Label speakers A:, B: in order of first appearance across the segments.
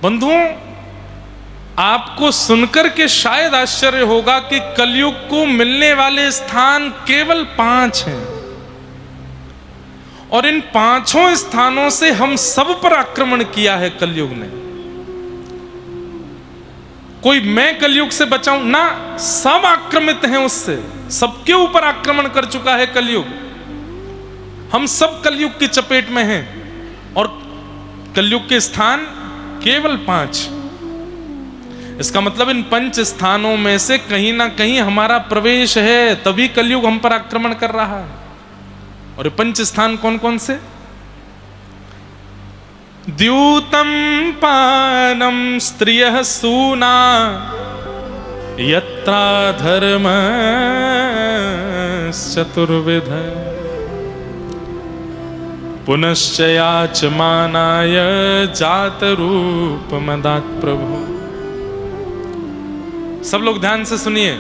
A: बंधुओं, आपको सुनकर के शायद आश्चर्य होगा कि कलयुग को मिलने वाले स्थान केवल 5 हैं, और इन 5 स्थानों से हम सब पर आक्रमण किया है कलयुग ने। कोई मैं कलयुग से बचाऊं ना, सब आक्रमित हैं उससे, सबके ऊपर आक्रमण कर चुका है कलयुग। हम सब कलयुग की चपेट में हैं, और कलयुग के स्थान केवल 5। इसका मतलब इन 5 स्थानों में से कहीं ना कहीं हमारा प्रवेश है, तभी कलयुग हम पर आक्रमण कर रहा है। और ये 5 स्थान कौन कौन से? द्यूतम पानम स्त्रियः सूना यत्रा धर्म चतुर्विध पुनश्च याचमानाय जात रूप मदात् प्रभु। सब लोग ध्यान से सुनिए।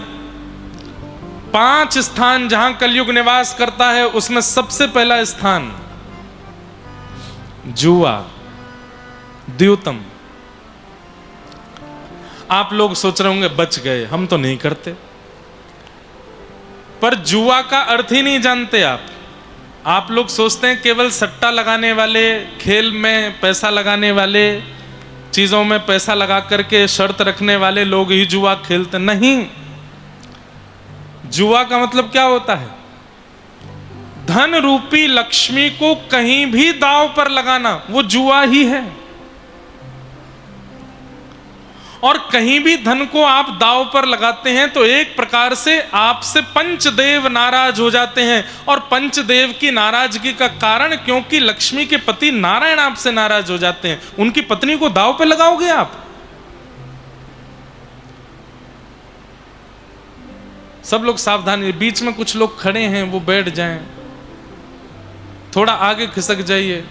A: 5 स्थान जहां कलयुग निवास करता है, उसमें सबसे पहला स्थान जुआ, द्यूतम। आप लोग सोच रहे होंगे बच गए, हम तो नहीं करते। पर जुआ का अर्थ ही नहीं जानते आप लोग सोचते हैं केवल सट्टा लगाने वाले, खेल में पैसा लगाने वाले, चीजों में पैसा लगा करके शर्त रखने वाले लोग ही जुआ खेलते। नहीं, जुआ का मतलब क्या होता है? धन रूपी लक्ष्मी को कहीं भी दांव पर लगाना, वो जुआ ही है। और कहीं भी धन को आप दांव पर लगाते हैं तो एक प्रकार से आपसे पंचदेव नाराज हो जाते हैं। और पंचदेव की नाराजगी का कारण, क्योंकि लक्ष्मी के पति नारायण आपसे नाराज हो जाते हैं, उनकी पत्नी को दांव पे लगाओगे आप? सब लोग सावधान, बीच में कुछ लोग खड़े हैं, वो बैठ जाएं, थोड़ा आगे खिसक जाइए,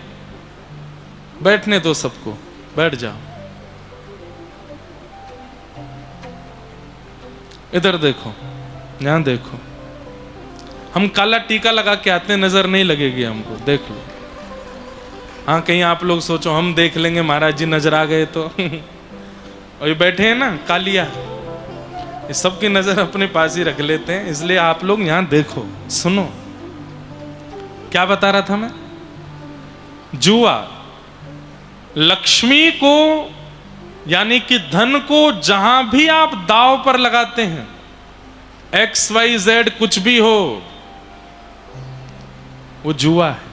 A: बैठने दो सबको, बैठ जाओ। इधर देखो, यहां देखो, हम काला टीका लगा के आते हैं, नजर नहीं लगेगी हमको, देख लो। हाँ, कहीं आप लोग सोचो हम देख लेंगे, महाराज जी नजर आ गए तो और ये बैठे हैं ना कालिया, ये सबकी नजर अपने पास ही रख लेते हैं। इसलिए आप लोग यहां देखो, सुनो। क्या बता रहा था मैं? जुआ लक्ष्मी को, यानी कि धन को जहां भी आप दांव पर लगाते हैं, XYZ कुछ भी हो, वो जुआ है।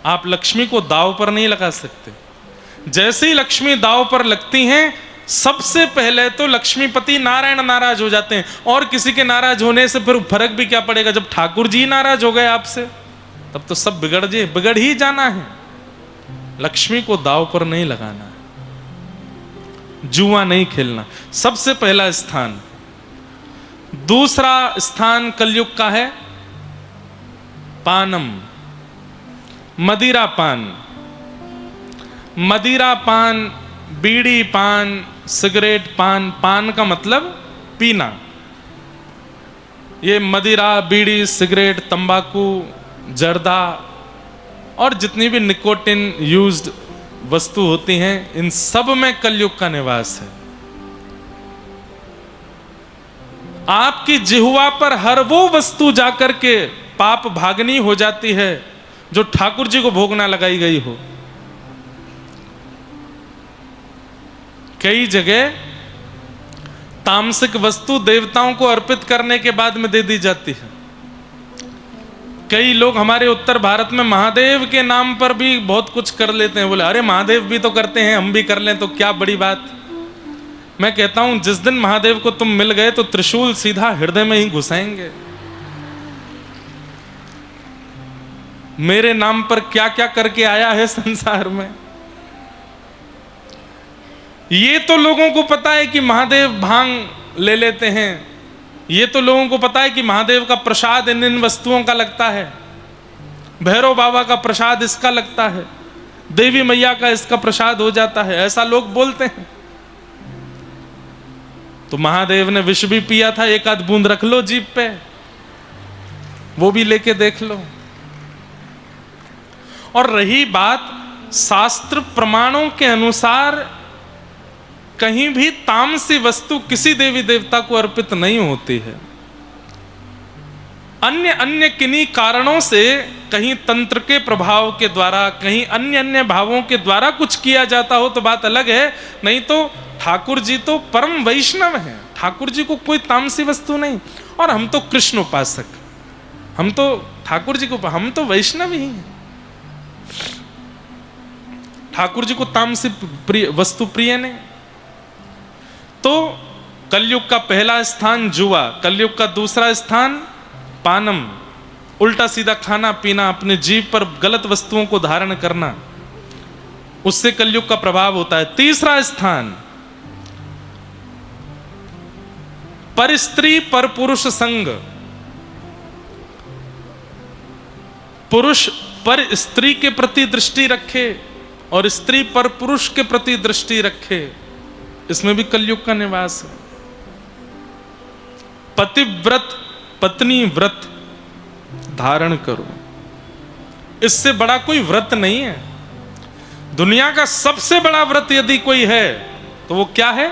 A: आप लक्ष्मी को दांव पर नहीं लगा सकते। जैसे ही लक्ष्मी दांव पर लगती हैं, सबसे पहले तो लक्ष्मीपति नारायण नाराज हो जाते हैं। और किसी के नाराज होने से फिर फर्क भी क्या पड़ेगा? जब ठाकुर जी नाराज हो गए आपसे, तब तो सब बिगड़ ही जाना है। लक्ष्मी को दांव पर नहीं लगाना है, जुआ नहीं खेलना। सबसे पहला स्थान। दूसरा स्थान कलयुग का है पानम, मदिरा पान। मदिरा पान, बीड़ी पान, सिगरेट पान। पान का मतलब पीना। ये मदिरा, बीड़ी, सिगरेट, तंबाकू, जर्दा और जितनी भी निकोटिन यूज्ड वस्तु होती हैं, इन सब में कलयुग का निवास है। आपकी जिह्वा पर हर वो वस्तु जाकर के पाप भागनी हो जाती है जो ठाकुर जी को भोग ना लगाई गई हो। कई जगह तामसिक वस्तु देवताओं को अर्पित करने के बाद में दे दी जाती है। कई लोग हमारे उत्तर भारत में महादेव के नाम पर भी बहुत कुछ कर लेते हैं। बोले अरे महादेव भी तो करते हैं, हम भी कर लें तो क्या बड़ी बात। मैं कहता हूं जिस दिन महादेव को तुम मिल गए तो त्रिशूल सीधा हृदय में ही घुसाएंगे। मेरे नाम पर क्या क्या करके आया है संसार में। ये तो लोगों को पता है कि महादेव भांग ले लेते हैं, ये तो लोगों को पता है कि महादेव का प्रसाद इन इन वस्तुओं का लगता है, भैरव बाबा का प्रसाद इसका लगता है, देवी मैया का इसका प्रसाद हो जाता है, ऐसा लोग बोलते हैं। तो महादेव ने विष भी पिया था, एक आध बूंद रख लो जीभ पे, वो भी लेके देख लो। और रही बात शास्त्र प्रमाणों के अनुसार कहीं भी तामसी वस्तु किसी देवी देवता को अर्पित नहीं होती है। अन्य अन्य किन्हीं कारणों से, कहीं तंत्र के प्रभाव के द्वारा, कहीं अन्य अन्य भावों के द्वारा कुछ किया जाता हो तो बात अलग है, नहीं तो ठाकुर जी तो परम वैष्णव हैं। ठाकुर जी को कोई तामसी वस्तु नहीं। और हम तो कृष्ण उपासक, हम तो ठाकुर जी को, हम तो वैष्णव ही हैं। ठाकुर जी को तामसी वस्तु प्रिय नहीं। तो कलयुग का पहला स्थान जुआ, कलयुग का दूसरा स्थान पानम, उल्टा सीधा खाना पीना, अपने जीव पर गलत वस्तुओं को धारण करना, उससे कलयुग का प्रभाव होता है। तीसरा स्थान पर स्त्री पर पुरुष संग, पुरुष पर स्त्री के प्रति दृष्टि रखे और स्त्री पर पुरुष के प्रति दृष्टि रखे, इसमें भी कलयुग का निवास है। पतिव्रत पत्नी व्रत धारण करो, इससे बड़ा कोई व्रत नहीं है। दुनिया का सबसे बड़ा व्रत यदि कोई है तो वो क्या है?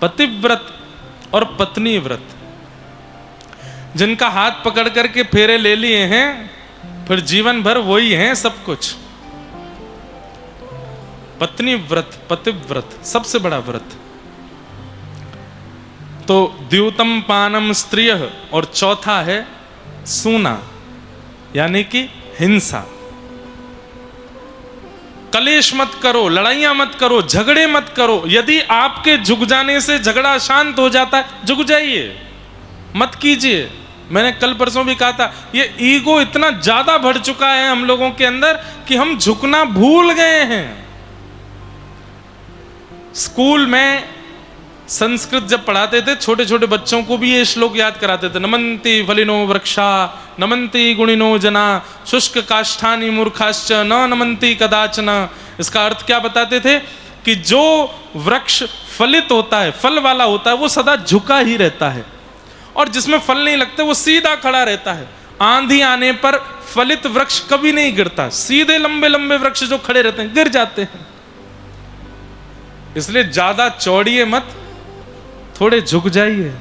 A: पतिव्रत और पत्नी व्रत। जिनका हाथ पकड़ करके फेरे ले लिए हैं, फिर जीवन भर वही हैं सब कुछ। पत्नी व्रत, पतिव्रत सबसे बड़ा व्रत। तो द्यूतम पानम स्त्रिय, और चौथा है सूना, यानी कि हिंसा। कलेश मत करो, लड़ाइयां मत करो, झगड़े मत करो। यदि आपके झुक जाने से झगड़ा शांत हो जाता है, झुक जाइए, मत कीजिए। मैंने कल परसों भी कहा था, ये ईगो इतना ज्यादा बढ़ चुका है हम लोगों के अंदर कि हम झुकना भूल गए हैं। स्कूल में संस्कृत जब पढ़ाते थे, छोटे छोटे बच्चों को भी ये श्लोक याद कराते थे। नमन्ति फलिनो वृक्षा, नमन्ति गुणिनो जना, शुष्क काष्ठानि मूर्खाश्च न नमन्ति कदाचन। इसका अर्थ क्या बताते थे? कि जो वृक्ष फलित होता है, फल वाला होता है, वो सदा झुका ही रहता है, और जिसमें फल नहीं लगते वो सीधा खड़ा रहता है। आंधी आने पर फलित वृक्ष कभी नहीं गिरता, सीधे लंबे लंबे वृक्ष जो खड़े रहते हैं गिर जाते हैं। इसलिए ज्यादा चौड़िए मत, थोड़े झुक जाइए।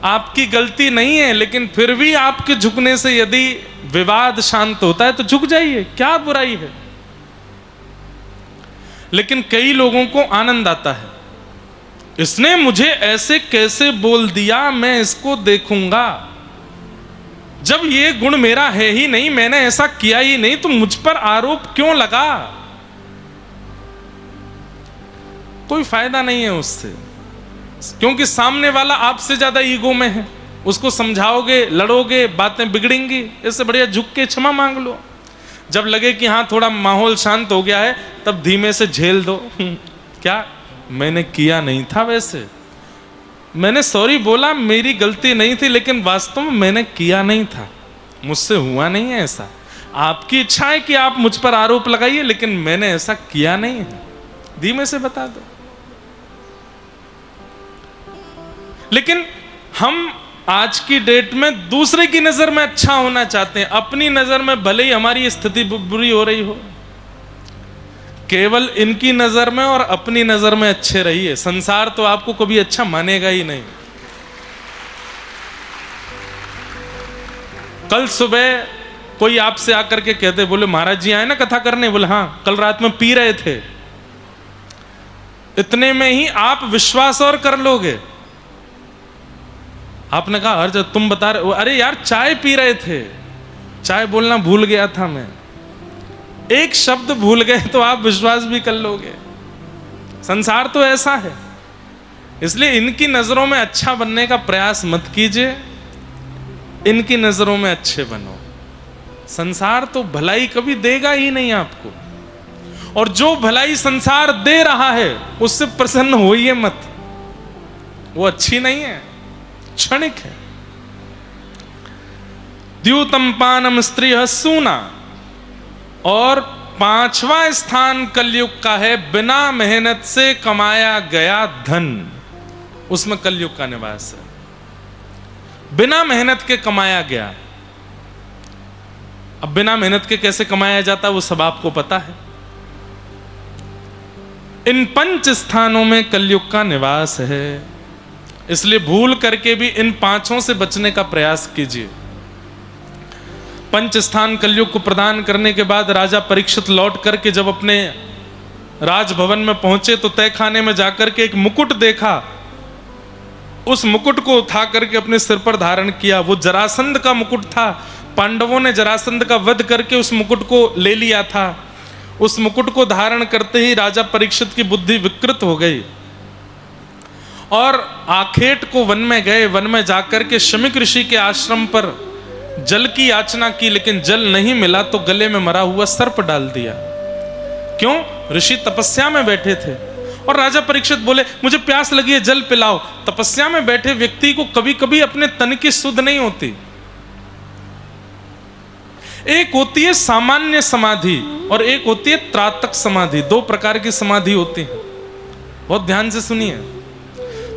A: आपकी गलती नहीं है, लेकिन फिर भी आपके झुकने से यदि विवाद शांत होता है तो झुक जाइए, क्या बुराई है। लेकिन कई लोगों को आनंद आता है, इसने मुझे ऐसे कैसे बोल दिया, मैं इसको देखूंगा। जब ये गुण मेरा है ही नहीं, मैंने ऐसा किया ही नहीं, तो मुझ पर आरोप क्यों लगा? कोई फायदा नहीं है उससे, क्योंकि सामने वाला आपसे ज्यादा ईगो में है। उसको समझाओगे, लड़ोगे, बातें बिगड़ेंगी। इससे बढ़िया झुक के क्षमा मांग लो। जब लगे कि हाँ थोड़ा माहौल शांत हो गया है, तब धीमे से झेल दो। क्या मैंने किया नहीं था, वैसे मैंने सॉरी बोला, मेरी गलती नहीं थी, लेकिन वास्तव में मैंने किया नहीं था, मुझसे हुआ नहीं है ऐसा। आपकी इच्छा है कि आप मुझ पर आरोप लगाइए, लेकिन मैंने ऐसा किया नहीं है, धीमे से बता दो। लेकिन हम आज की डेट में दूसरे की नजर में अच्छा होना चाहते हैं, अपनी नजर में भले ही हमारी स्थिति बुरी हो रही हो, केवल इनकी नजर में और अपनी नजर में अच्छे रहिए। संसार तो आपको कभी अच्छा मानेगा ही नहीं। कल सुबह कोई आपसे आकर के कहते, बोले महाराज जी आए ना कथा करने, बोले हाँ कल रात में पी रहे थे। इतने में ही आप विश्वास और कर लोगे। आपने कहा अरे तुम बता रहे, अरे यार चाय पी रहे थे, चाय बोलना भूल गया था मैं। एक शब्द भूल गए तो आप विश्वास भी कर लोगे। संसार तो ऐसा है, इसलिए इनकी नजरों में अच्छा बनने का प्रयास मत कीजिए, इनकी नजरों में अच्छे बनो। संसार तो भलाई कभी देगा ही नहीं आपको, और जो भलाई संसार दे रहा है उससे प्रसन्न होइए मत, वो अच्छी नहीं है, क्षणिक है। द्यूतम पानम स्त्रियः सूना। और पांचवा स्थान कलयुग का है बिना मेहनत से कमाया गया धन, उसमें कलयुग का निवास है। बिना मेहनत के कमाया गया। अब बिना मेहनत के कैसे कमाया जाता है वो सब आपको पता है। इन 5 स्थानों में कलयुग का निवास है, इसलिए भूल करके भी इन 5 से बचने का प्रयास कीजिए। 5 स्थान कलयुग को प्रदान करने के बाद राजा परीक्षित लौट करके जब अपने राजभवन में पहुंचे तो तहखाने में जाकर के एक मुकुट देखा। उस मुकुट को उठा करके अपने सिर पर धारण किया। वो जरासंध का मुकुट था। पांडवों ने जरासंध का वध करके उस मुकुट को ले लिया था। उस मुकुट को धारण करते ही राजा परीक्षित की बुद्धि विकृत हो गई और आखेट को वन में गए। वन में जाकर के शमीक ऋषि के आश्रम पर जल की याचना की, लेकिन जल नहीं मिला तो गले में मरा हुआ सर्प डाल दिया। क्यों? ऋषि तपस्या में बैठे थे और राजा परीक्षित बोले मुझे प्यास लगी है, जल पिलाओ। तपस्या में बैठे व्यक्ति को कभी कभी अपने तन की सुध नहीं होती। एक होती है सामान्य समाधि और एक होती है त्रातक समाधि। 2 प्रकार की समाधि होती है, बहुत ध्यान से सुनिए।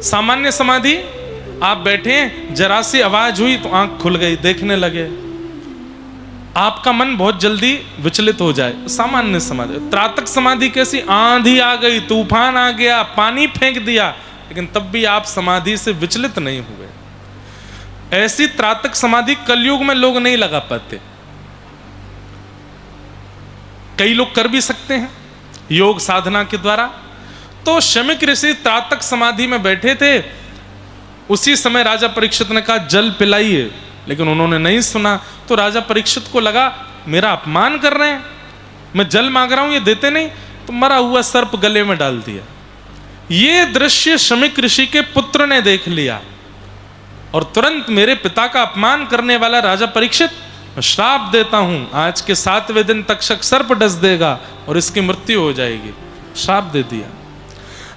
A: सामान्य समाधि, आप बैठे जरा सी आवाज हुई तो आंख खुल गई, देखने लगे, आपका मन बहुत जल्दी विचलित हो जाए, सामान्य समाधि। त्रातक समाधि कैसी? आंधी आ गई, तूफान आ गया, पानी फेंक दिया, लेकिन तब भी आप समाधि से विचलित नहीं हुए। ऐसी त्रातक समाधि कलयुग में लोग नहीं लगा पाते। कई लोग कर भी सकते हैं योग साधना के द्वारा। तो शमीक ऋषि त्रातक समाधि में बैठे थे। उसी समय राजा परीक्षित ने कहा जल पिलाइए, लेकिन उन्होंने नहीं सुना। तो राजा परीक्षित को लगा मेरा अपमान कर रहे हैं, मैं जल मांग रहा हूं ये देते नहीं, तो मरा हुआ सर्प गले में डाल दिया। ये दृश्य शमीक ऋषि के पुत्र ने देख लिया और तुरंत मेरे पिता का अपमान करने वाला राजा परीक्षित, मैं श्राप देता हूं, आज के 7वें दिन तक्षक सर्प डस देगा और इसकी मृत्यु हो जाएगी। श्राप दे दिया।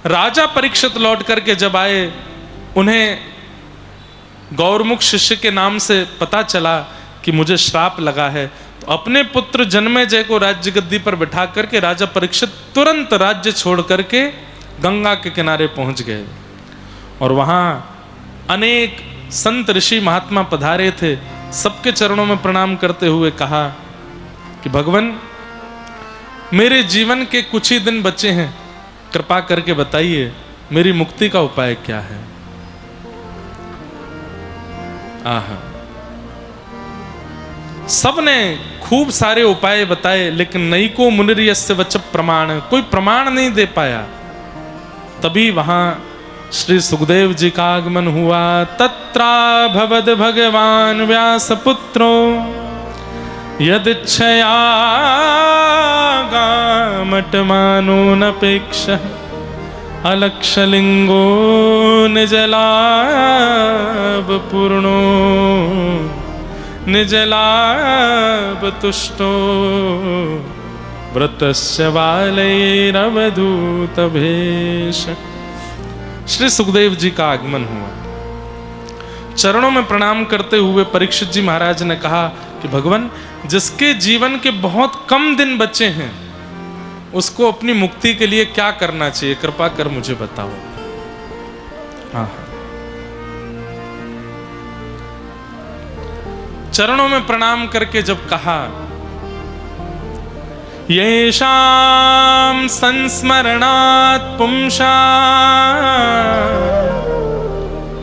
A: राजा परीक्षित लौट करके जब आए, उन्हें गौरमुख शिष्य के नाम से पता चला कि मुझे श्राप लगा है, तो अपने पुत्र जन्मेजय को राज्य गद्दी पर बिठा करके राजा परीक्षित तुरंत राज्य छोड़ करके गंगा के किनारे पहुंच गए। और वहां अनेक संत ऋषि महात्मा पधारे थे। सबके चरणों में प्रणाम करते हुए कहा कि भगवान, मेरे जीवन के कुछ ही दिन बचे हैं, कृपा करके बताइए मेरी मुक्ति का उपाय क्या है। आहा, सबने खूब सारे उपाय बताए, लेकिन नई को मुनिर्यस्य वच प्रमाण, कोई प्रमाण नहीं दे पाया। तभी वहां श्री सुखदेव जी का आगमन हुआ। तत्रा भवद भगवान व्यासपुत्रो यदिच्छया गामटमानो नपेक्ष अलक्षलिंगो निजलाभ पूर्णो निजलाभ तुष्टो व्रतस्य बालैरवधूत भेष। श्री सुखदेव जी का आगमन हुआ। चरणों में प्रणाम करते हुए परीक्षित जी महाराज ने कहा कि भगवान, जिसके जीवन के बहुत कम दिन बचे हैं उसको अपनी मुक्ति के लिए क्या करना चाहिए, कृपा कर मुझे बताओ। हाँ, चरणों में प्रणाम करके जब कहा, येषां संस्मरणात् पुंसा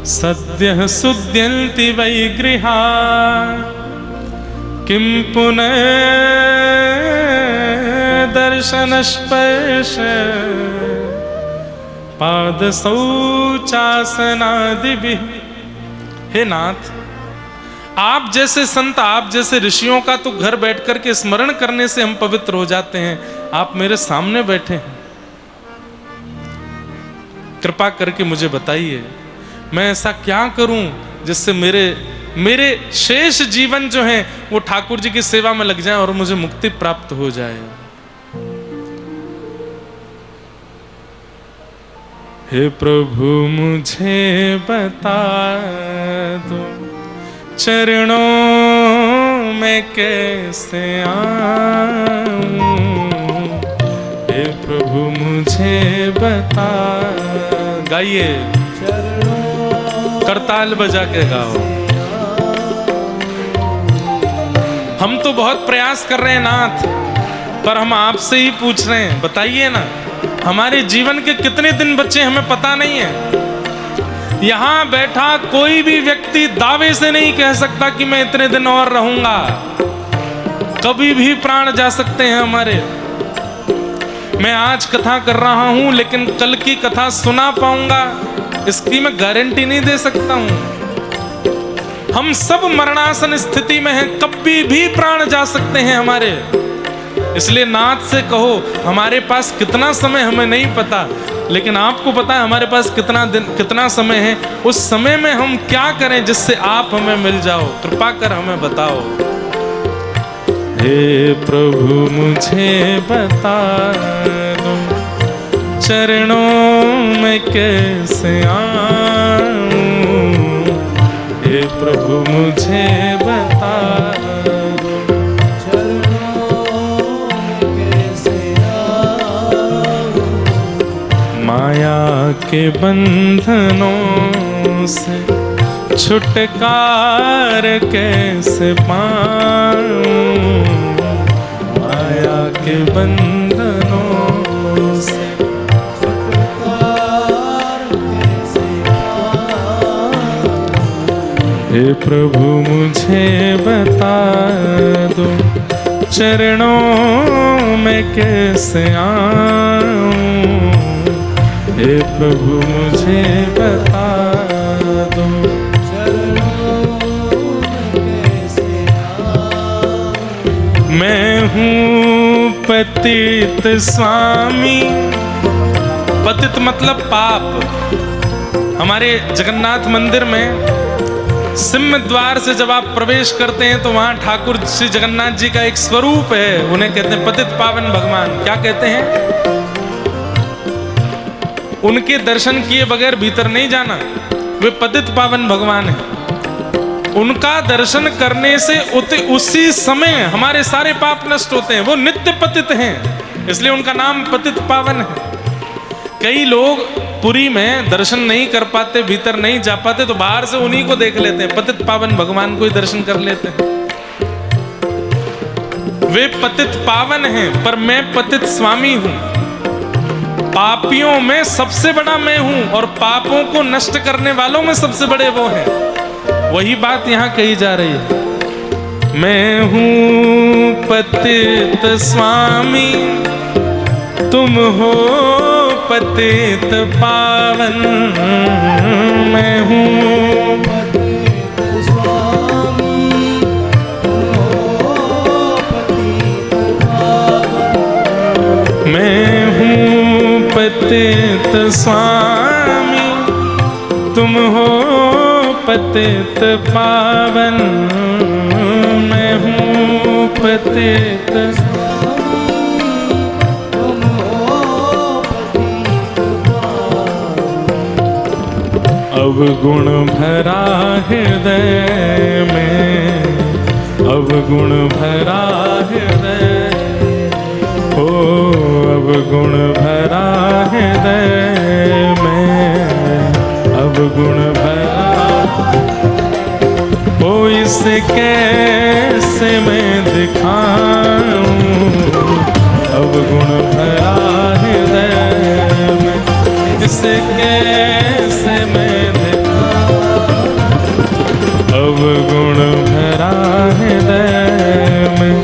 A: सद्यः सुद्यन्ति वै गृहा किं पुनः दर्शनस्पर्श पादशौचासनादिभिः। हे नाथ, आप जैसे संत, आप जैसे ऋषियों का तो घर बैठ कर के स्मरण करने से हम पवित्र हो जाते हैं। आप मेरे सामने बैठे हैं, कृपा करके मुझे बताइए मैं ऐसा क्या करूं जिससे मेरे शेष जीवन जो है वो ठाकुर जी की सेवा में लग जाए और मुझे मुक्ति प्राप्त हो जाए। हे प्रभु मुझे बता दो चरणों में कैसे आऊं। हे प्रभु मुझे बता, गाइए, करताल बजा के गाओ। हम तो बहुत प्रयास कर रहे हैं नाथ, पर हम आपसे ही पूछ रहे हैं, बताइए ना हमारे जीवन के कितने दिन बचे हमें पता नहीं है। यहां बैठा कोई भी व्यक्ति दावे से नहीं कह सकता कि मैं इतने दिन और रहूंगा। कभी भी प्राण जा सकते हैं हमारे। मैं आज कथा कर रहा हूं लेकिन कल की कथा सुना पाऊंगा इसकी मैं गारंटी नहीं दे सकता हूं। हम सब मरणासन स्थिति में हैं, कभी भी प्राण जा सकते हैं हमारे। इसलिए नाथ से कहो हमारे पास कितना समय हमें नहीं पता, लेकिन आपको पता है हमारे पास कितना दिन कितना समय है। उस समय में हम क्या करें जिससे आप हमें मिल जाओ, कृपा कर हमें बताओ। हे प्रभु मुझे बता दो चरणों में कैसे आऊं। हे प्रभु मुझे बता दो चरणों में कैसे आऊं। माया के बंधनों से छुटकार कैसे पाऊं। माया के बंधनों से छुटकार कैसे पाऊं। हे प्रभु मुझे बता दो चरणों में कैसे आऊं। हे प्रभु मुझे बता दो मैं हूँ पतित स्वामी। पतित मतलब पाप। हमारे जगन्नाथ मंदिर में सिंह द्वार से जब आप प्रवेश करते हैं तो वहां ठाकुर श्री जगन्नाथ जी का एक स्वरूप है, उन्हें कहते हैं पतित पावन भगवान। क्या कहते हैं? उनके दर्शन किए बगैर भीतर नहीं जाना, वे पतित पावन भगवान है। उनका दर्शन करने से उसी समय हमारे सारे पाप नष्ट होते हैं। वो नित्य पतित हैं, इसलिए उनका नाम पतित पावन है। कई लोग पुरी में दर्शन नहीं कर पाते, भीतर नहीं जा पाते, तो बाहर से उन्हीं को देख लेते हैं, पतित पावन भगवान को ही दर्शन कर लेते हैं। वे पतित पावन हैं, पर मैं पतित स्वामी हूं। पापियों में सबसे बड़ा मैं हूं और पापों को नष्ट करने वालों में सबसे बड़े वो हैं। वही बात यहां कही जा रही है। मैं हूं पतित स्वामी, तुम हो पतित पावन। मैं हूं पतित स्वामी, तुम हो पतित पावन। मैं हूं पतित स्वामी, तुम हो पतित पावन। मैं हूँ पतित तुम हो पतित पावन। अवगुण भरा हृदय में, अवगुण भरा हृदय, हो अवगुण भरा हृदय में, अवगुण भरा। ओ इसे कैसे मैं दिखाऊं, अवगुण भरा हृदय में। इसे कैसे मैं दिखाऊं, अवगुण भरा हृदय में।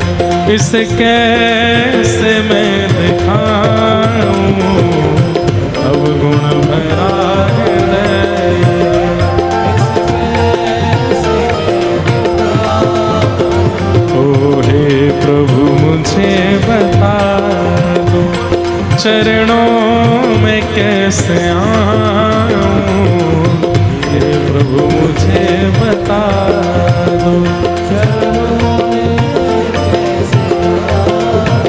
A: इसे कैसे मैं दिखाऊं, अवगुण भरा हृदय। प्रभु मुझे बता दो चरणों में कैसे आऊं। हे प्रभु मुझे बता दो चरणों में कैसे आऊं।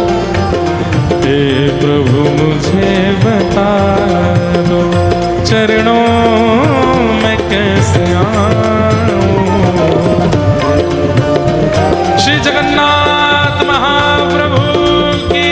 A: हे प्रभु मुझे बता दो चरणों में कैसे आऊं। श्री जगन्नाथ महाप्रभु की।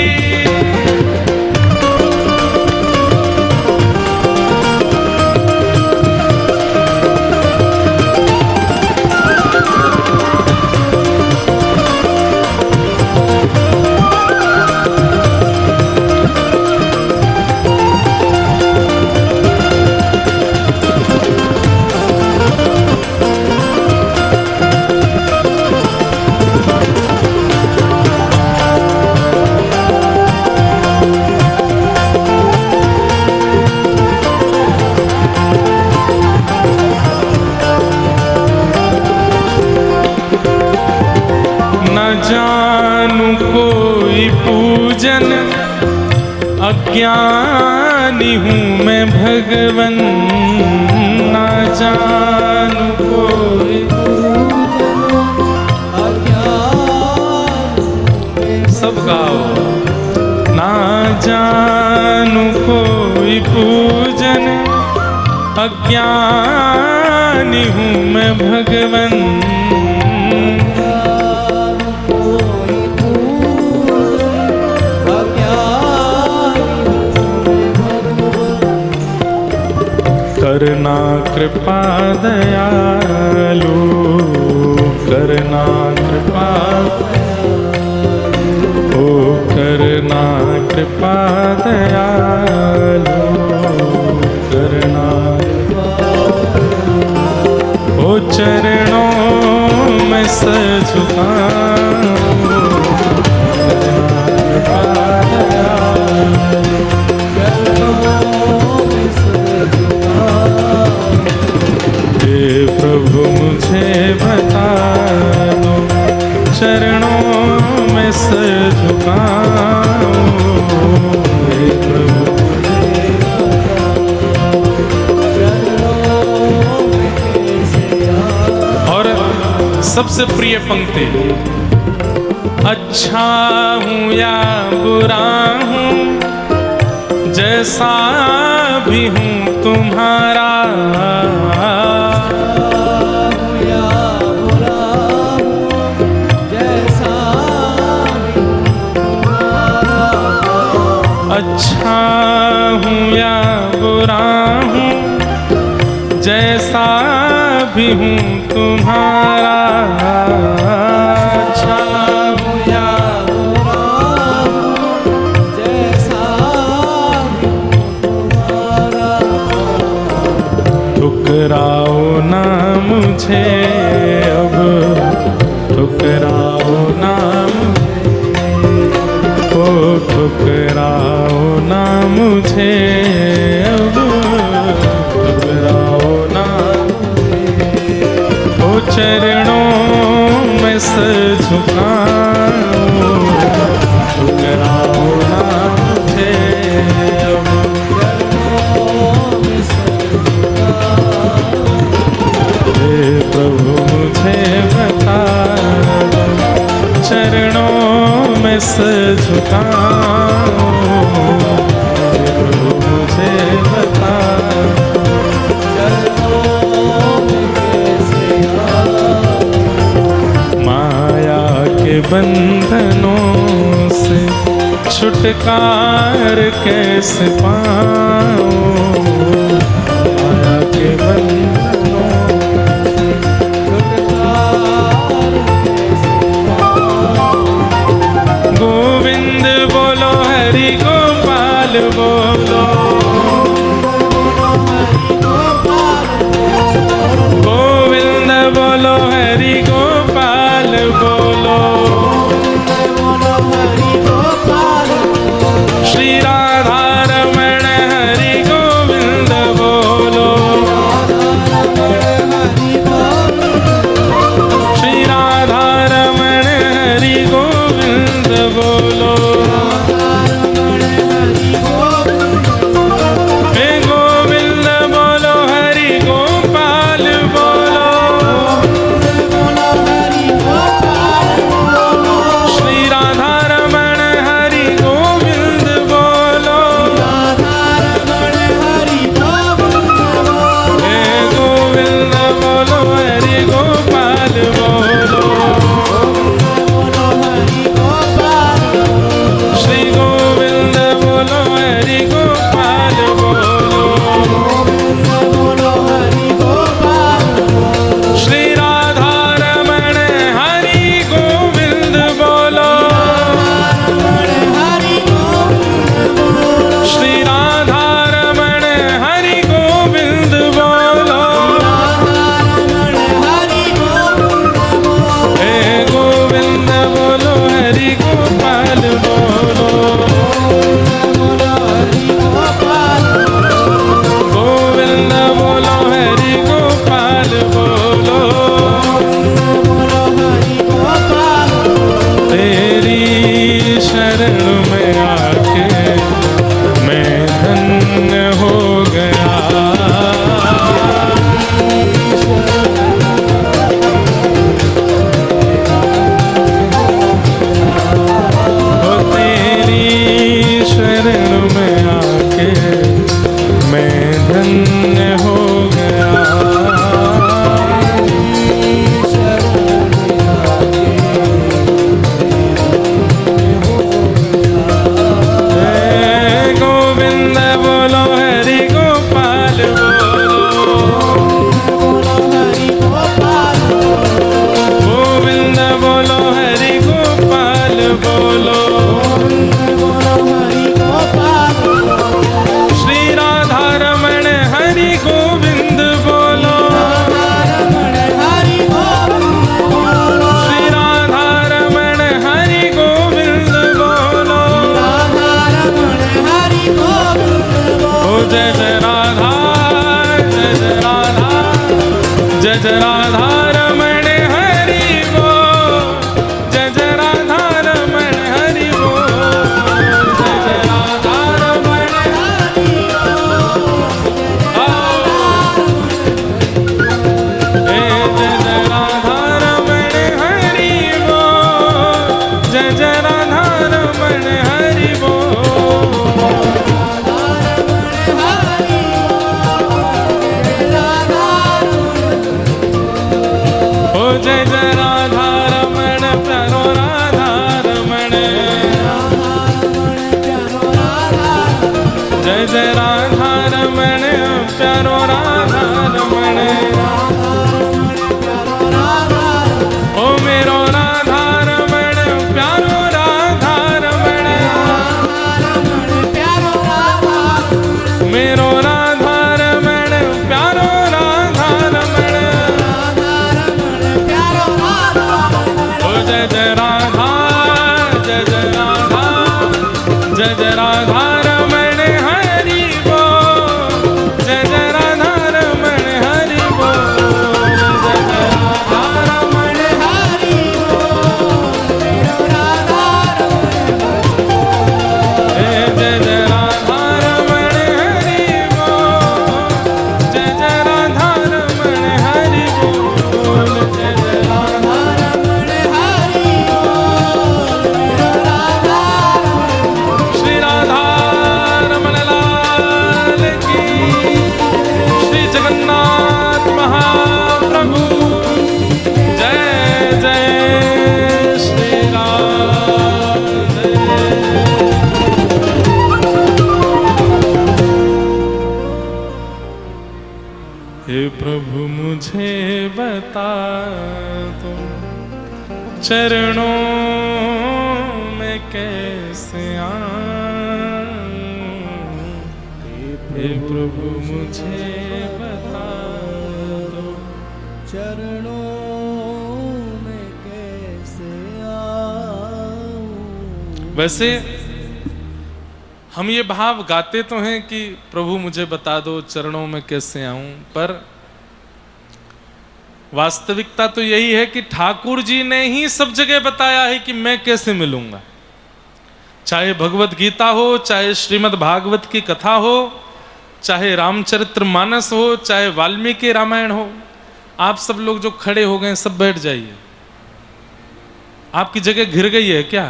A: अज्ञानी हूँ मैं भगवन, ना जानू कोई। सब गाओ। ना जानू कोई पूजन, अज्ञानी हूँ मैं भगवन। करना कृपा दयालु, करना कृपा, ओ करना कृपा दयालु, करना। ओ चरणों में सर झुकाऊं, करना कृपा दयालु। हे प्रभु मुझे बता दो, चरणों में सर झुकाऊं। हे प्रभु और सबसे प्रिय पंक्ति, अच्छा हूँ या बुरा हूँ, जैसा भी हूँ तुम्हारा। अच्छा हूँ या बुरा हूँ, जैसा भी हूँ तुम्हारा। अच्छा हूँ या बुरा हूँ, जैसा भी हूँ तुम्हारा। ठुकराओ ना मुझे अब, ठुकराओ ना मुझे, ओ ठुकराओ ना मुझे अब, ठुकराओ ना मुझे। ओ चरणों में सर झुकाऊं, ठुकराओ ना मुझे अब। हे प्रभु मुझे बता दो, चरणों में सर झुकाऊं। हे प्रभु मुझे बता दो, माया के बंधनों से छुटकार कैसे पाऊं। माया के बंधनों से छुटकार कैसे पाऊं। गोविंद बोलो हरि गोपाल बोलो, गोविंद बोलो हरि गोपाल बोलो। श्री राधा रमण हरि गोविंद बोलो, श्री राधा रमण हरि गोविंद बोलो। जय जय राधा, जय जय राधा, जय जय राधा रमण हरि बोल, जय जय राधा रमण हरि बोल, जय जय राधा रमण हरि बोल, जय जय राधा रमण हरि बोल, जय जय राधा रमण हरि बोल। जय जय राधा रमण प्यारो राधा रमण, जय जय राधा रमण प्यारो राधा रमण, ओ मेरो राधा रमण प्यारो राधा रमण, मेरो राधा रमण प्यारो राधा रमण, जय जय राधा, जय जय राधा, जय जय राधा रमण हरि बोल, जय जय राधा रमण हरि बोल, जय जय राधा रमण हरि बोल, जय जय राधा रमण हरि बोल, जय जय राधा रमण हरि बोल, जय जय राधा जगन्नाथ महाप्रभु, जय जय श्री राम। हे प्रभु मुझे बता दो चरणों में कैसे आऊं, हे प्रभु मुझे चरणों में कैसे आऊं। वैसे हम ये भाव गाते तो हैं कि प्रभु मुझे बता दो चरणों में कैसे आऊं, पर वास्तविकता तो यही है कि ठाकुर जी ने ही सब जगह बताया है कि मैं कैसे मिलूंगा। चाहे भगवत गीता हो, चाहे श्रीमद् भागवत की कथा हो, चाहे रामचरितमानस हो, चाहे वाल्मीकि रामायण हो। आप सब लोग जो खड़े हो गए सब बैठ जाइए। आपकी जगह घिर गई है क्या?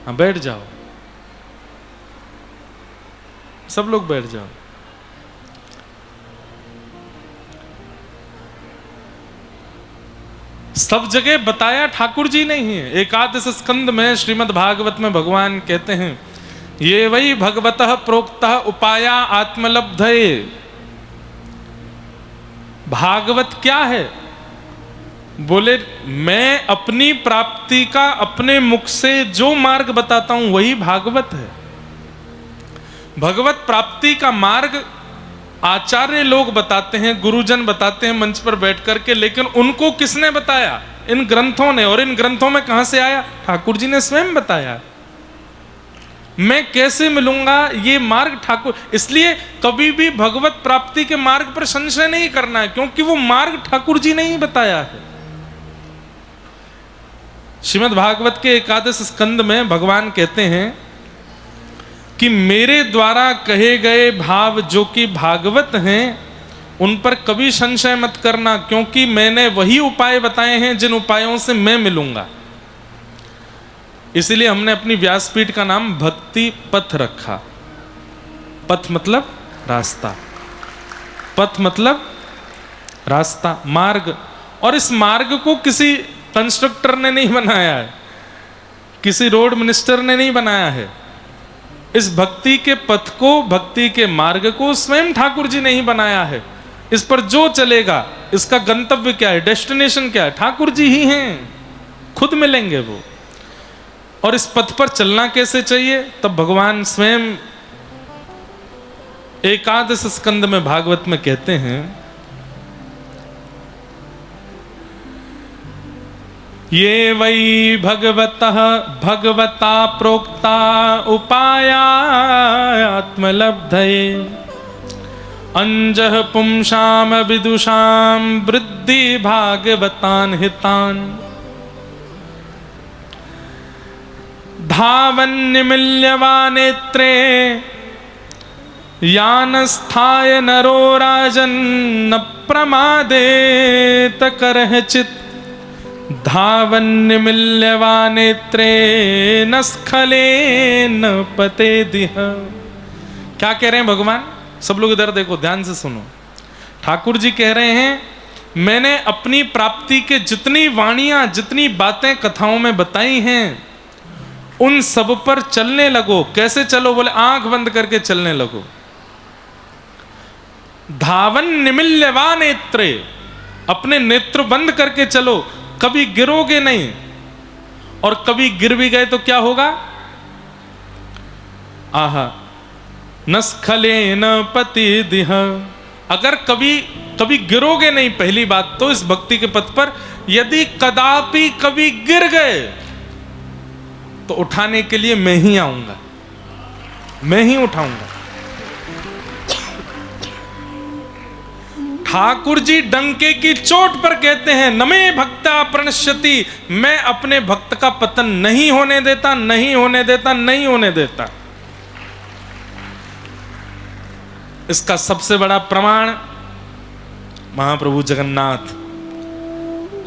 A: हाँ बैठ जाओ, सब लोग बैठ जाओ। सब जगह बताया ठाकुर जी ने ही है। एकादश स्कंद में श्रीमद् भागवत में भगवान कहते हैं, ये वही भगवतः प्रोक्तः उपाया आत्मलब्धये। भागवत क्या है? बोले मैं अपनी प्राप्ति का अपने मुख से जो मार्ग बताता हूं वही भागवत है। भगवत प्राप्ति का मार्ग आचार्य लोग बताते हैं, गुरुजन बताते हैं मंच पर बैठ करके, लेकिन उनको किसने बताया? इन ग्रंथों ने। और इन ग्रंथों में कहां से आया? ठाकुर जी ने स्वयं बताया। मैं कैसे मिलूंगा ये मार्ग ठाकुर। इसलिए कभी भी भगवत प्राप्ति के मार्ग पर संशय नहीं करना है, क्योंकि वो मार्ग ठाकुर जी ने ही बताया है। श्रीमद् भागवत के एकादश स्कंद में भगवान कहते हैं कि मेरे द्वारा कहे गए भाव जो कि भागवत हैं उन पर कभी संशय मत करना, क्योंकि मैंने वही उपाय बताए हैं जिन उपायों से मैं मिलूंगा। इसलिए हमने अपनी व्यासपीठ का नाम भक्ति पथ रखा। पथ मतलब रास्ता, पथ मतलब रास्ता, मार्ग। और इस मार्ग को किसी कंस्ट्रक्टर ने नहीं बनाया है, किसी रोड मिनिस्टर ने नहीं बनाया है। इस भक्ति के पथ को, भक्ति के मार्ग को स्वयं ठाकुर जी ने ही बनाया है। इस पर जो चलेगा इसका गंतव्य क्या है, डेस्टिनेशन क्या है, ठाकुर जी ही हैं, खुद मिलेंगे वो। और इस पथ पर चलना कैसे चाहिए, तब भगवान स्वयं एकादश स्कंद में भागवत में कहते हैं, ये वै भगवता प्रोक्ता उपायात्मलब्धये अंजः पुंसाम विदुषाम वृद्धि भागवतान हितान धावन्निमील्यवा नेत्रे यानस्थाय नरो राजन् न प्रमादेत करहिचित् धावन्निमील्यवा नेत्रे न स्खलेन पतेदिह। क्या कह रहे हैं भगवान? सब लोग इधर देखो, ध्यान से सुनो। ठाकुर जी कह रहे हैं मैंने अपनी प्राप्ति के जितनी वाणियां, जितनी बातें कथाओं में बताई हैं, उन सब पर चलने लगो। कैसे चलो? बोले आंख बंद करके चलने लगो। धावन निमिल्यवा नेत्रे, अपने नेत्र बंद करके चलो, कभी गिरोगे नहीं। और कभी गिर भी गए तो क्या होगा? आहा नस्खलेन पतिदिह। अगर कभी गिरोगे नहीं, पहली बात तो इस भक्ति के पथ पर यदि कदापि कभी गिर गए तो उठाने के लिए मैं ही आऊंगा, मैं ही उठाऊंगा। ठाकुर जी डंके की चोट पर कहते हैं नमे भक्ता प्रणश्यति, मैं अपने भक्त का पतन नहीं होने देता, नहीं होने देता, नहीं होने देता। इसका सबसे बड़ा प्रमाण महाप्रभु जगन्नाथ,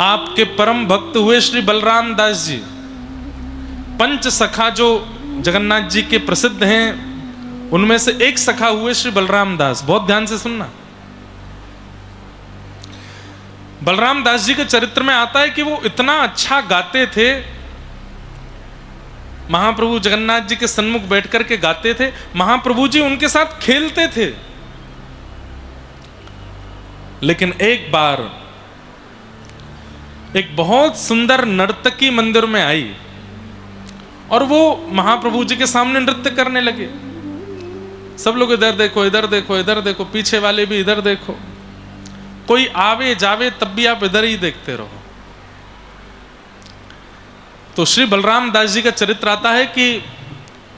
A: आपके परम भक्त हुए श्री बलराम दास जी। पंच सखा जो जगन्नाथ जी के प्रसिद्ध हैं, उनमें से एक सखा हुए श्री बलराम दास। बहुत ध्यान से सुनना। बलराम दास जी के चरित्र में आता है कि वो इतना अच्छा गाते थे, महाप्रभु जगन्नाथ जी के सन्मुख बैठ करके गाते थे, महाप्रभु जी उनके साथ खेलते थे। लेकिन एक बार एक बहुत सुंदर नर्तकी मंदिर में आई और वो महाप्रभु जी के सामने नृत्य करने लगे। सब लोग इधर देखो, इधर देखो, इधर देखो, पीछे वाले भी इधर देखो। कोई आवे जावे तब भी आप इधर ही देखते रहो। तो श्री बलराम दास जी का चरित्र आता है कि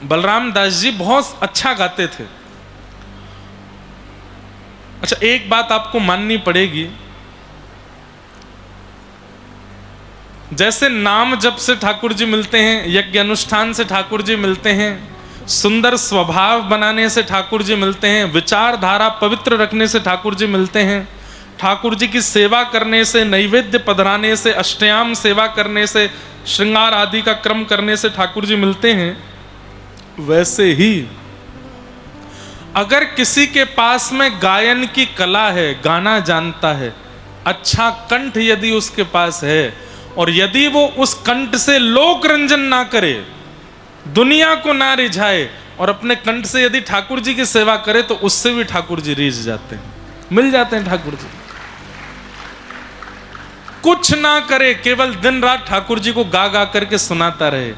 A: बलराम दास जी बहुत अच्छा गाते थे। अच्छा, एक बात आपको माननी पड़ेगी, जैसे नाम जप से ठाकुर जी मिलते हैं, यज्ञ अनुष्ठान से ठाकुर जी मिलते हैं, सुंदर स्वभाव बनाने से ठाकुर जी मिलते हैं, विचारधारा पवित्र रखने से ठाकुर जी मिलते हैं, ठाकुर जी की सेवा करने से, नैवेद्य पधराने से, अष्टयाम सेवा करने से, श्रृंगार आदि का क्रम करने से ठाकुर जी मिलते हैं। वैसे ही अगर किसी के पास में गायन की कला है, गाना जानता है, अच्छा कंठ यदि उसके पास है, और यदि वो उस कंठ से लोक रंजन ना करे, दुनिया को ना रिझाए, और अपने कंठ से यदि ठाकुर जी की सेवा करे, तो उससे भी ठाकुर जी रीझ जाते हैं, मिल जाते हैं ठाकुर जी। कुछ ना करे, केवल दिन रात ठाकुर जी को गा गा करके सुनाता रहे।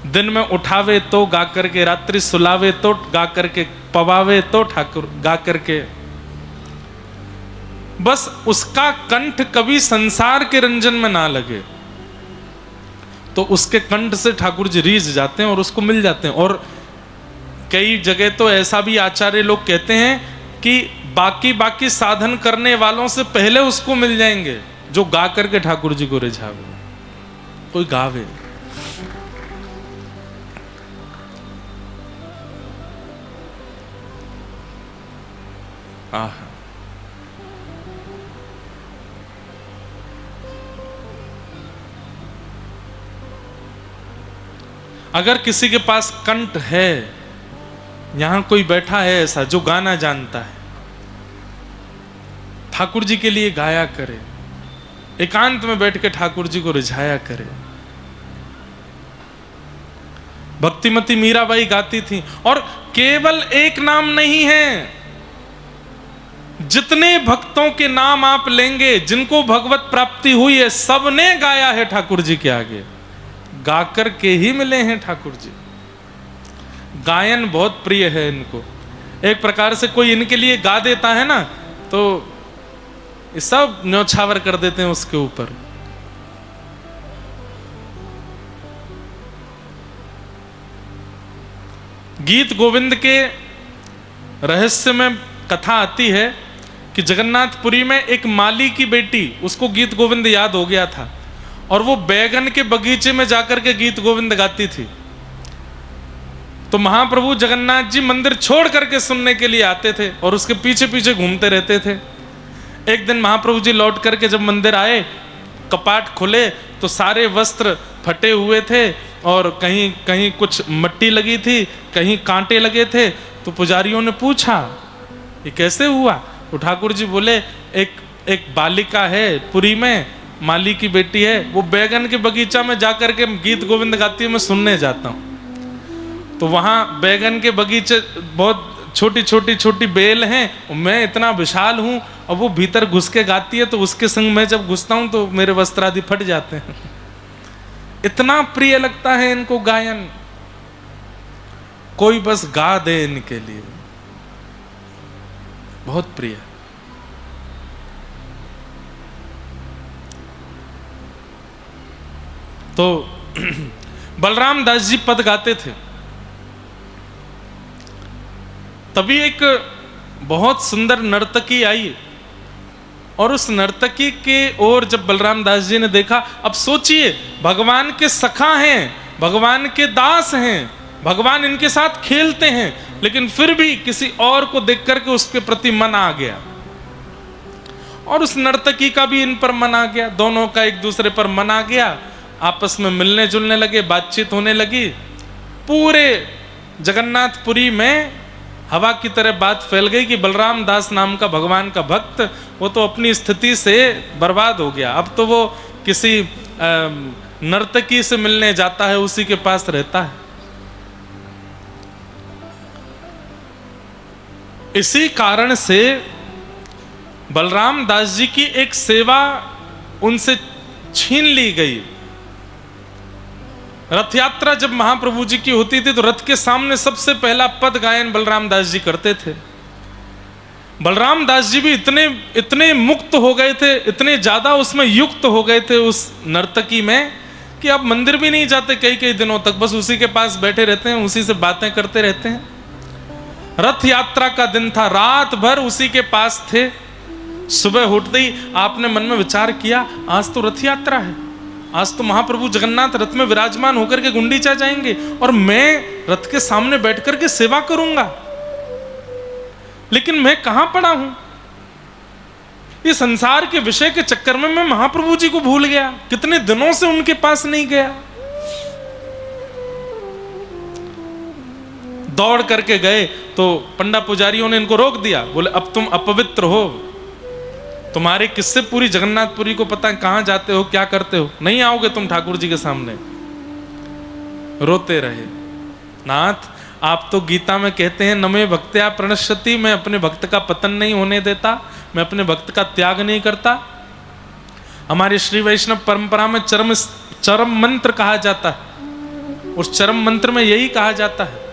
A: दिन में उठावे तो गा करके, रात्रि सुलावे तो गा करके, पवावे तो ठाकुर गा करके। बस उसका कंठ कभी संसार के रंजन में ना लगे, तो उसके कंठ से ठाकुर जी रीझ जाते हैं और उसको मिल जाते हैं। और कई जगह तो ऐसा भी आचार्य लोग कहते हैं कि बाकी साधन करने वालों से पहले उसको मिल जाएंगे जो गा करके ठाकुर जी को रिझावे, कोई गावे। आहा, अगर किसी के पास कंठ है, यहां कोई बैठा है ऐसा जो गाना जानता है, ठाकुर जी के लिए गाया करे, एकांत में बैठ के ठाकुर जी को रिझाया करे। भक्तिमती मीराबाई गाती थी, और केवल एक नाम नहीं है, जितने भक्तों के नाम आप लेंगे जिनको भगवत प्राप्ति हुई है, सबने गाया है ठाकुर जी के आगे, गा कर के ही मिले हैं ठाकुर जी। गायन बहुत प्रिय है इनको। एक प्रकार से कोई इनके लिए गा देता है ना, तो ये सब न्यौछावर कर देते हैं उसके ऊपर। गीत गोविंद के रहस्य में कथा आती है कि जगन्नाथपुरी में एक माली की बेटी, उसको गीत गोविंद याद हो गया था और वो बैगन के बगीचे में जाकर के गीत गोविंद गाती थी। तो महाप्रभु जगन्नाथ जी मंदिर छोड़ करके सुनने के लिए आते थे और उसके पीछे पीछे घूमते रहते थे। एक दिन महाप्रभु जी लौट करके जब मंदिर आए, कपाट खुले तो सारे वस्त्र फटे हुए थे और कहीं कहीं कुछ मट्टी लगी थी, कहीं कांटे लगे थे। तो पुजारियों ने पूछा ये कैसे हुआ? तो ठाकुर जी बोले एक बालिका है पुरी में, माली की बेटी है, वो बैगन के बगीचा में जाकर के गीत गोविंद गाती है, मैं सुनने जाता हूँ। तो वहाँ बैगन के बगीचे बहुत छोटी छोटी छोटी बेल हैं, मैं इतना विशाल हूँ और वो भीतर घुस के गाती है, तो उसके संग मैं जब घुसता हूँ तो मेरे वस्त्र आदि फट जाते हैं। इतना प्रिय लगता है इनको गायन, कोई बस गा दे इनके लिए, बहुत प्रिय। तो बलराम दास जी पद गाते थे, तभी एक बहुत सुंदर नर्तकी आई और उस नर्तकी के ओर जब बलराम दास जी ने देखा, अब सोचिए भगवान के सखा हैं, भगवान के दास हैं, भगवान इनके साथ खेलते हैं, लेकिन फिर भी किसी और को देख करके उसके प्रति मन आ गया और उस नर्तकी का भी इन पर मन आ गया, दोनों का एक दूसरे पर मन आ गया, आपस में मिलने जुलने लगे, बातचीत होने लगी। पूरे जगन्नाथपुरी में हवा की तरह बात फैल गई कि बलराम दास नाम का भगवान का भक्त वो तो अपनी स्थिति से बर्बाद हो गया, अब तो वो किसी नर्तकी से मिलने जाता है, उसी के पास रहता है। इसी कारण से बलराम दास जी की एक सेवा उनसे छीन ली गई। रथ यात्रा जब महाप्रभु जी की होती थी तो रथ के सामने सबसे पहला पद गायन बलराम दास जी करते थे। बलराम दास जी भी इतने मुक्त हो गए थे, इतने ज्यादा उसमें युक्त हो गए थे उस नर्तकी में कि अब मंदिर भी नहीं जाते कई कई दिनों तक, बस उसी के पास बैठे रहते हैं, उसी से बातें करते रहते हैं। रथ यात्रा का दिन था, रात भर उसी के पास थे। सुबह उठते ही आपने मन में विचार किया आज तो रथ यात्रा है, आज तो महाप्रभु जगन्नाथ रथ में विराजमान होकर के गुंडीचा जाएंगे और मैं रथ के सामने बैठ करके सेवा करूंगा, लेकिन मैं कहां पड़ा हूं? ये संसार के विषय के चक्कर में मैं महाप्रभु जी को भूल गया, कितने दिनों से उनके पास नहीं गया। दौड़ करके गए तो पंडा पुजारियों ने इनको रोक दिया, बोले अब तुम अपवित्र हो, तुम्हारे किससे पूरी जगन्नाथपुरी को पता है कहां जाते हो, क्या करते हो, नहीं आओगे तुम ठाकुर जी के सामने। रोते रहे। नाथ आप तो गीता में कहते हैं नमे भक्त्या प्रणश्यति, मैं अपने भक्त का पतन नहीं होने देता, मैं अपने भक्त का त्याग नहीं करता। हमारी श्री वैष्णव परंपरा में चरम मंत्र कहा जाता है, उस चरम मंत्र में यही कहा जाता है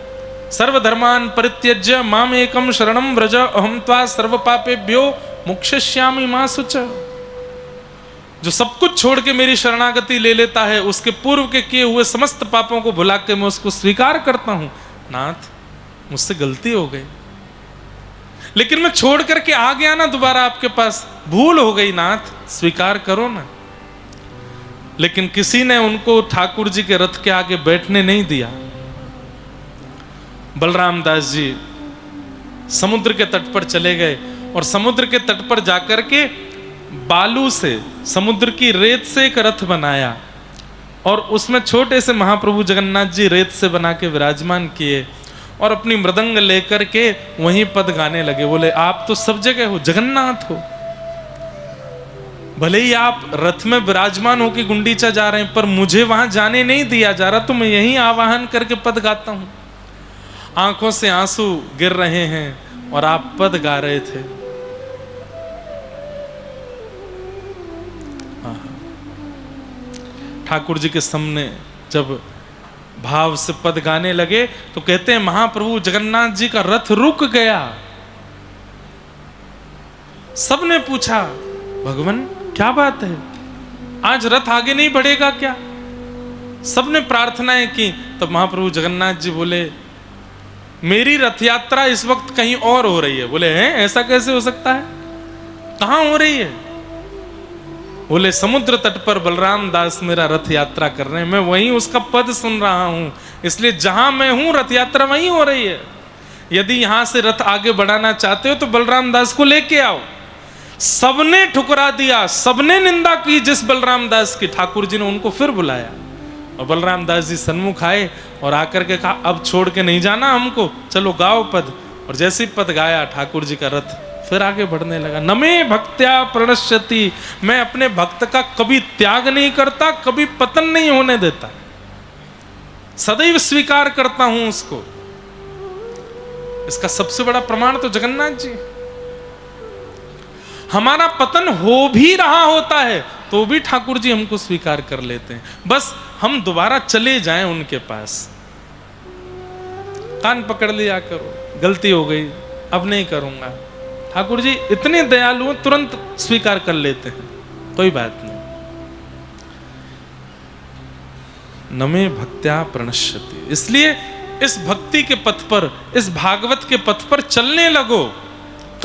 A: सर्वधर्मान परित्यज्य माम एकम शरणम व्रज अहम त्वा सर्व पापेभ्यो मोक्षयिष्यामि मा शुच। जो सब कुछ छोड़ के मेरी शरणागति ले लेता है, उसके पूर्व के किए हुए समस्त पापों को भुला के मैं उसको स्वीकार करता हूं। नाथ मुझसे गलती हो गई, लेकिन मैं छोड़ करके आ गया ना दोबारा आपके पास, भूल हो गई नाथ, स्वीकार करो ना। लेकिन किसी ने उनको ठाकुर जी के रथ के आगे बैठने नहीं दिया। बलराम दास जी समुद्र के तट पर चले गए और समुद्र के तट पर जाकर के बालू से, समुद्र की रेत से एक रथ बनाया और उसमें छोटे से महाप्रभु जगन्नाथ जी रेत से बना के विराजमान किए और अपनी मृदंग लेकर के वहीं पद गाने लगे। बोले आप तो सब जगह हो, जगन्नाथ हो, भले ही आप रथ में विराजमान होकर गुंडीचा जा रहे हैं, पर मुझे वहां जाने नहीं दिया जा रहा, तो मैं यहीं आवाहन करके पद गाता हूं। आंखों से आंसू गिर रहे हैं और आप पद गा रहे थे। ठाकुर जी के सामने जब भाव से पद गाने लगे तो कहते हैं महाप्रभु जगन्नाथ जी का रथ रुक गया। सबने पूछा भगवान क्या बात है, आज रथ आगे नहीं बढ़ेगा क्या? सबने प्रार्थनाएं की। तब महाप्रभु जगन्नाथ जी बोले मेरी रथ यात्रा इस वक्त कहीं और हो रही है। बोले हैं ऐसा कैसे हो सकता है, कहां हो रही है? बोले समुद्र तट पर बलराम दास मेरा रथ यात्रा कर रहे हैं, मैं वहीं उसका पद सुन रहा हूं, इसलिए जहां मैं हूं रथ यात्रा वहीं हो रही है। यदि यहां से रथ आगे बढ़ाना चाहते हो तो बलराम दास को लेके आओ। सबने ठुकरा दिया, सबने निंदा की जिस बलराम दास की। ठाकुर जी ने उनको फिर बुलाया और बलराम दास जी सन्मुख आए और आकर के कहा अब छोड़ के नहीं जाना हमको, चलो गाओ पद। और जैसे ही पद गाया ठाकुर जी का रथ फिर आगे बढ़ने लगा। नमे भक्त्या प्रणश्यति, मैं अपने भक्त का कभी त्याग नहीं करता, कभी पतन नहीं होने देता, सदैव स्वीकार करता हूं उसको। इसका सबसे बड़ा प्रमाण तो जगन्नाथ जी। हमारा पतन हो भी रहा होता है तो भी ठाकुर जी हमको स्वीकार कर लेते हैं, बस हम दोबारा चले जाएं उनके पास। कान पकड़ लिया करो, गलती हो गई अब नहीं करूंगा। ठाकुर जी इतने दयालु हैं, तुरंत स्वीकार कर लेते हैं, कोई बात नहीं। नमे भक्त्या प्रणश्यति, इसलिए इस भक्ति के पथ पर, इस भागवत के पथ पर चलने लगो,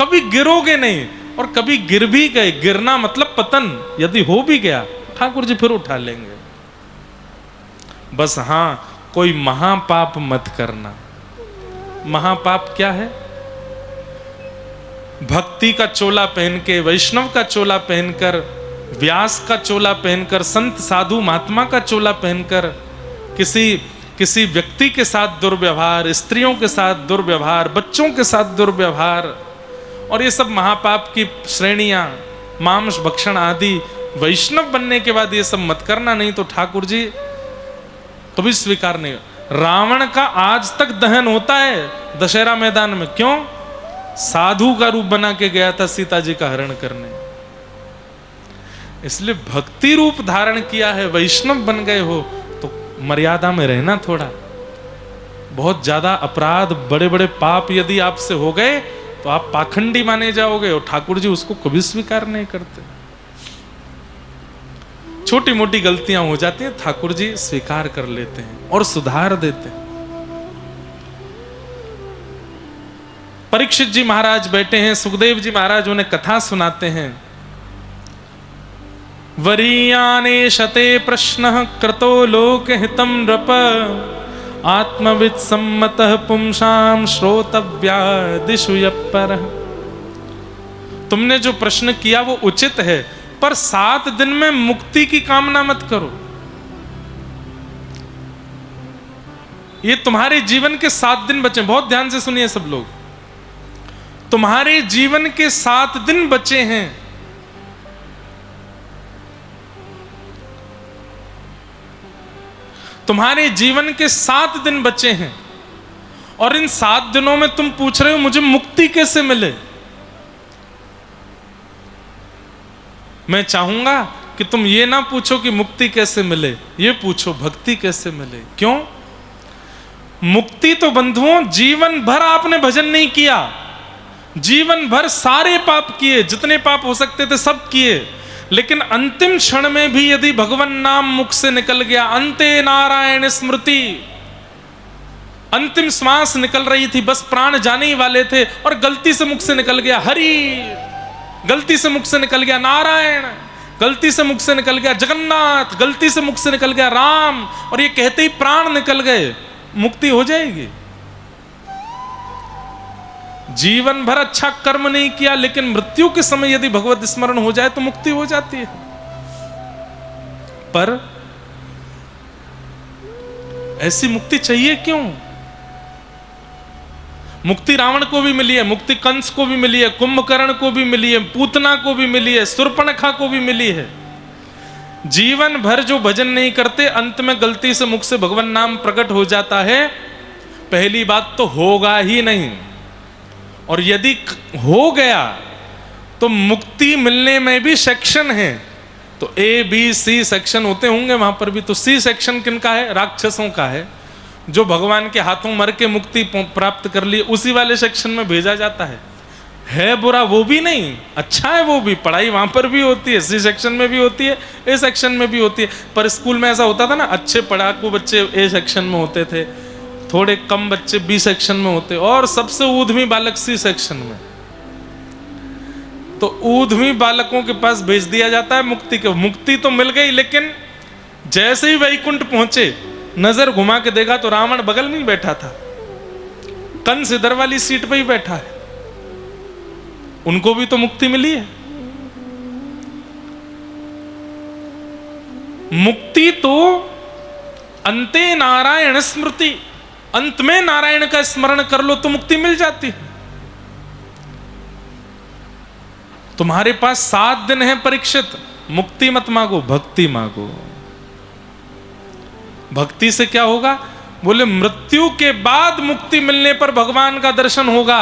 A: कभी गिरोगे नहीं। और कभी गिर भी गए, गिरना मतलब पतन यदि हो भी गया ठाकुर जी फिर उठा लेंगे। बस हां कोई महापाप मत करना। महापाप क्या है? भक्ति का चोला पहन के, वैष्णव का चोला पहनकर, व्यास का चोला पहनकर, संत साधु महात्मा का चोला पहनकर किसी व्यक्ति के साथ दुर्व्यवहार, स्त्रियों के साथ दुर्व्यवहार, बच्चों के साथ दुर्व्यवहार, और ये सब महापाप की श्रेणियां, मांस भक्षण आदि। वैष्णव बनने के बाद ये सब मत करना, नहीं तो ठाकुर जी कभी स्वीकार नहीं। रावण का आज तक दहन होता है दशहरा मैदान में, क्यों? साधु का रूप बना के गया था सीता जी का हरण करने। इसलिए भक्ति रूप धारण किया है, वैष्णव बन गए हो तो मर्यादा में रहना। थोड़ा बहुत ज्यादा अपराध, बड़े बड़े पाप यदि आपसे हो गए तो आप पाखंडी माने जाओगे, और ठाकुर जी उसको कभी स्वीकार नहीं करते। छोटी मोटी गलतियां हो जाती हैं, ठाकुर जी स्वीकार कर लेते हैं और सुधार देते हैं। परीक्षित जी महाराज बैठे हैं, सुखदेव जी महाराज उन्हें कथा सुनाते हैं। वरीयाने शते प्रश्न कृतो लोक हितम नृप, आत्मविद सम्मतः पुंसाम श्रोतव्या दिशु यपर। तुमने जो प्रश्न किया वो उचित है, पर 7 दिन में मुक्ति की कामना मत करो। ये तुम्हारे जीवन के 7 दिन बचे, बहुत ध्यान से सुनिए सब लोग। तुम्हारे जीवन के 7 दिन बचे हैं। तुम्हारे जीवन के 7 दिन बचे हैं, और इन 7 दिनों में तुम पूछ रहे हो मुझे मुक्ति कैसे मिले। मैं चाहूंगा कि तुम ये ना पूछो कि मुक्ति कैसे मिले, ये पूछो भक्ति कैसे मिले। क्यों? मुक्ति तो बंधुओं जीवन भर आपने भजन नहीं किया, जीवन भर सारे पाप किए, जितने पाप हो सकते थे सब किए, लेकिन अंतिम क्षण में भी यदि भगवान नाम मुख से निकल गया, अंते नारायण स्मृति, अंतिम श्वास निकल रही थी, बस प्राण जाने ही वाले थे और गलती से मुख से निकल गया हरि, गलती से मुख से निकल गया नारायण, गलती से मुख से निकल गया जगन्नाथ, गलती से मुख से निकल गया राम, और ये कहते ही प्राण निकल गए, मुक्ति हो जाएगी। जीवन भर अच्छा कर्म नहीं किया, लेकिन मृत्यु के समय यदि भगवत स्मरण हो जाए तो मुक्ति हो जाती है। पर ऐसी मुक्ति चाहिए क्यों? मुक्ति रावण को भी मिली है, मुक्ति कंस को भी मिली है, कुंभकर्ण को भी मिली है, पूतना को भी मिली है, शूर्पणखा को भी मिली है। जीवन भर जो भजन नहीं करते, अंत में गलती से मुख से भगवान नाम प्रकट हो जाता है, पहली बात तो होगा ही नहीं, और यदि हो गया तो मुक्ति मिलने में भी सेक्शन है। तो ABC सेक्शन होते होंगे वहां पर भी, तो C सेक्शन किनका है? राक्षसों का है, जो भगवान के हाथों मर के मुक्ति प्राप्त कर ली, उसी वाले सेक्शन में भेजा जाता है बुरा वो भी नहीं, अच्छा है वो भी, पढ़ाई वहां पर भी होती है, C सेक्शन में भी होती है, A सेक्शन में भी होती है। पर स्कूल में ऐसा होता था ना, अच्छे पढ़ाकू बच्चे A सेक्शन में होते थे, थोड़े कम बच्चे बी सेक्शन में होते और सबसे ऊधमी बालक सी सेक्शन में। तो ऊधमी बालकों के पास भेज दिया जाता है मुक्ति के। मुक्ति तो मिल गई, लेकिन जैसे ही वैकुंठ पहुंचे नजर घुमा के देखा तो रावण बगल में ही बैठा था, कंस इधर वाली सीट पे ही बैठा है। उनको भी तो मुक्ति मिली है। मुक्ति तो अंते नारायण स्मृति, अंत में नारायण का स्मरण कर लो तो मुक्ति मिल जाती है। तुम्हारे पास 7 दिन है परीक्षित, मुक्ति मत मांगो, भक्ति मांगो। भक्ति से क्या होगा? बोले मृत्यु के बाद मुक्ति मिलने पर भगवान का दर्शन होगा,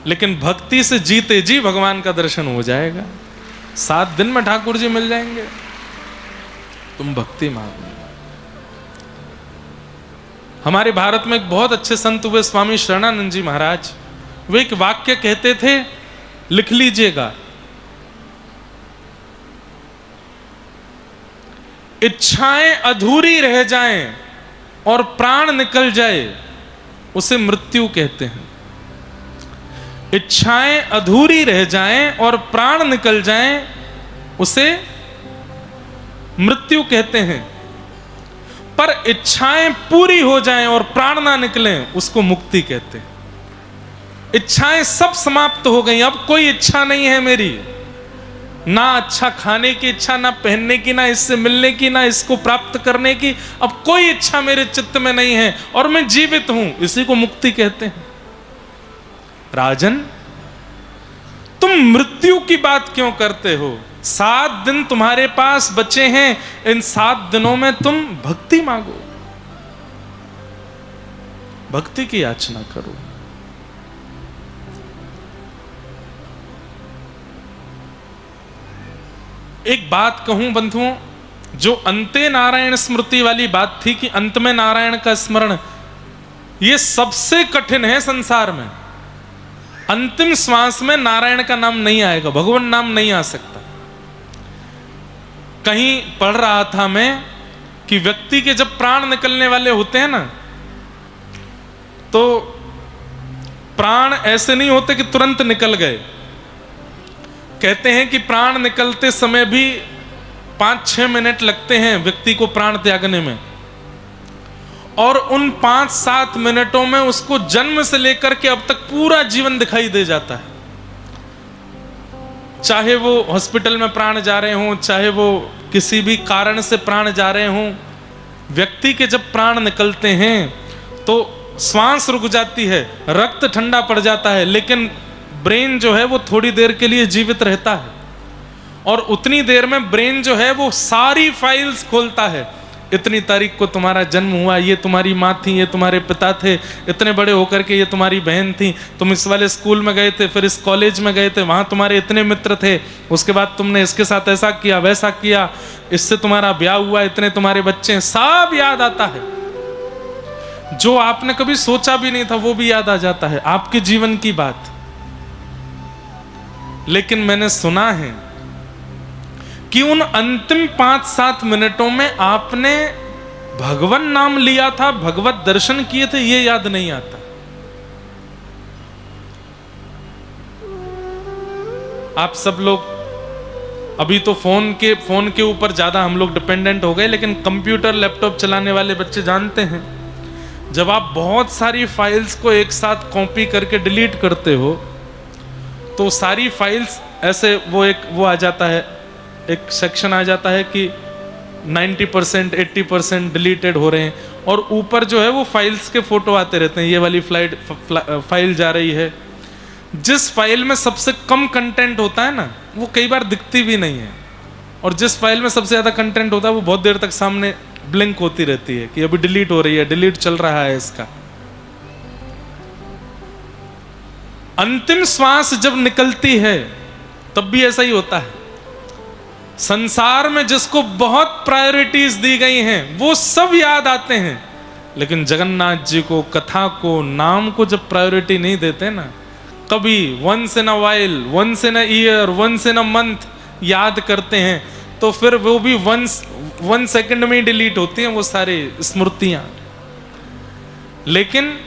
A: लेकिन भक्ति से जीते जी भगवान का दर्शन हो जाएगा। 7 दिन में ठाकुर जी मिल जाएंगे। तुम भक्ति मांगो। हमारे भारत में एक बहुत अच्छे संत हुए स्वामी शरणानंद जी महाराज, वे एक वाक्य कहते थे, लिख लीजिएगा। इच्छाएं अधूरी रह जाएं और प्राण निकल जाए उसे मृत्यु कहते हैं। इच्छाएं अधूरी रह जाएं और प्राण निकल जाएं उसे मृत्यु कहते हैं। पर इच्छाएं पूरी हो जाएं और प्राण ना निकलें उसको मुक्ति कहते हैं। इच्छाएं सब समाप्त हो गई, अब कोई इच्छा नहीं है मेरी, ना अच्छा खाने की इच्छा, ना पहनने की, ना इससे मिलने की, ना इसको प्राप्त करने की, अब कोई इच्छा मेरे चित्त में नहीं है और मैं जीवित हूं, इसी को मुक्ति कहते हैं। राजन, तुम मृत्यु की बात क्यों करते हो? 7 दिन तुम्हारे पास बचे हैं, इन 7 दिनों में तुम भक्ति मांगो, भक्ति की याचना करो। एक बात कहूं बंधुओं, जो अंते नारायण स्मृति वाली बात थी कि अंत में नारायण का स्मरण, यह सबसे कठिन है संसार में। अंतिम श्वास में नारायण का नाम नहीं आएगा, भगवान नाम नहीं आ सकता। कहीं पढ़ रहा था मैं कि व्यक्ति के जब प्राण निकलने वाले होते हैं ना, तो प्राण ऐसे नहीं होते कि तुरंत निकल गए। कहते हैं कि प्राण निकलते समय भी 5-6 मिनट लगते हैं व्यक्ति को प्राण त्यागने में, और उन 5-7 मिनटों में उसको जन्म से लेकर के अब तक पूरा जीवन दिखाई दे जाता है। चाहे वो हॉस्पिटल में प्राण जा रहे हों, चाहे वो किसी भी कारण से प्राण जा रहे हों, व्यक्ति के जब प्राण निकलते हैं तो श्वास रुक जाती है, रक्त ठंडा पड़ जाता है, लेकिन ब्रेन जो है वो थोड़ी देर के लिए जीवित रहता है। और उतनी देर में ब्रेन जो है वो सारी फाइल्स खोलता है। इतनी तारीख को तुम्हारा जन्म हुआ, ये तुम्हारी माँ थी, ये तुम्हारे पिता थे, इतने बड़े होकर के ये तुम्हारी बहन थी, तुम इस वाले स्कूल में गए थे, फिर इस कॉलेज में गए थे, वहाँ तुम्हारे इतने मित्र थे, उसके बाद तुमने इसके साथ ऐसा किया वैसा किया, इससे तुम्हारा ब्याह हुआ, इतने तुम्हारे बच्चे हैं, सब याद आता है। जो आपने कभी सोचा भी नहीं था वो भी याद आ जाता है, आपके जीवन की बात। लेकिन मैंने सुना है कि उन अंतिम 5-7 मिनटों में आपने भगवान नाम लिया था, भगवत दर्शन किए थे, ये याद नहीं आता। आप सब लोग अभी तो फोन के ऊपर ज्यादा हम लोग डिपेंडेंट हो गए, लेकिन कंप्यूटर लैपटॉप चलाने वाले बच्चे जानते हैं, जब आप बहुत सारी फाइल्स को एक साथ कॉपी करके डिलीट करते हो तो सारी फाइल्स ऐसे वो आ जाता है, एक सेक्शन आ जाता है कि 90% 80% डिलीटेड हो रहे हैं, और ऊपर जो है वो फाइल्स के फोटो आते रहते हैं, ये वाली फाइल जा रही है। जिस फाइल में सबसे कम कंटेंट होता है ना, वो कई बार दिखती भी नहीं है, और जिस फाइल में सबसे ज्यादा कंटेंट होता है वो बहुत देर तक सामने ब्लिंक होती रहती है कि अभी डिलीट हो रही है, डिलीट चल रहा है इसका। अंतिम श्वास जब निकलती है तब भी ऐसा ही होता है। संसार में जिसको बहुत प्रायोरिटीज दी गई हैं वो सब याद आते हैं, लेकिन जगन्नाथ जी को, कथा को, नाम को जब प्रायोरिटी नहीं देते ना, कभी once in a while, once in a year, once in a month याद करते हैं, तो फिर वो भी 1 सेकंड में डिलीट होती हैं वो सारी स्मृतियां। लेकिन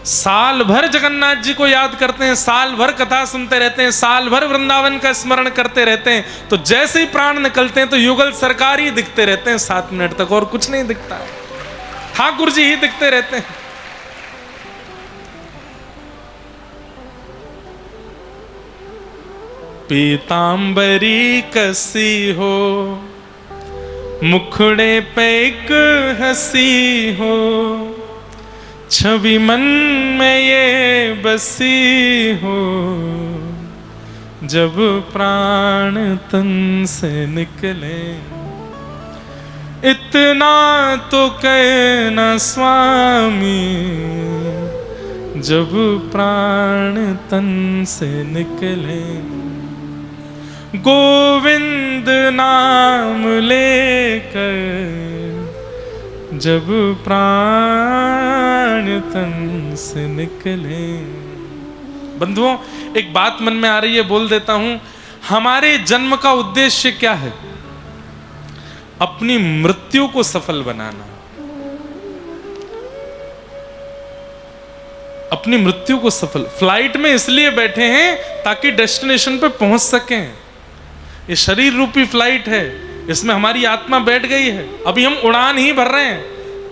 A: साल भर जगन्नाथ जी को याद करते हैं, साल भर कथा सुनते रहते हैं, साल भर वृंदावन का स्मरण करते रहते हैं, तो जैसे ही प्राण निकलते हैं तो युगल सरकार ही दिखते रहते हैं 7 मिनट तक, और कुछ नहीं दिखता है, ठाकुर जी ही दिखते रहते हैं। पीतांबरी कसी हो, मुखड़े पे एक हंसी हो, छवि मन में ये बसी हो, जब प्राण तन से निकले, इतना तो कहना स्वामी, जब प्राण तन से निकले, गोविंद नाम लेकर, जब प्राण तन से निकले। बंधुओं, एक बात मन में आ रही है, बोल देता हूं। हमारे जन्म का उद्देश्य क्या है? अपनी मृत्यु को सफल बनाना, अपनी मृत्यु को सफल। फ्लाइट में इसलिए बैठे हैं ताकि डेस्टिनेशन पे पहुंच सकें। ये शरीर रूपी फ्लाइट है, इसमें हमारी आत्मा बैठ गई है, अभी हम उड़ान ही भर रहे हैं।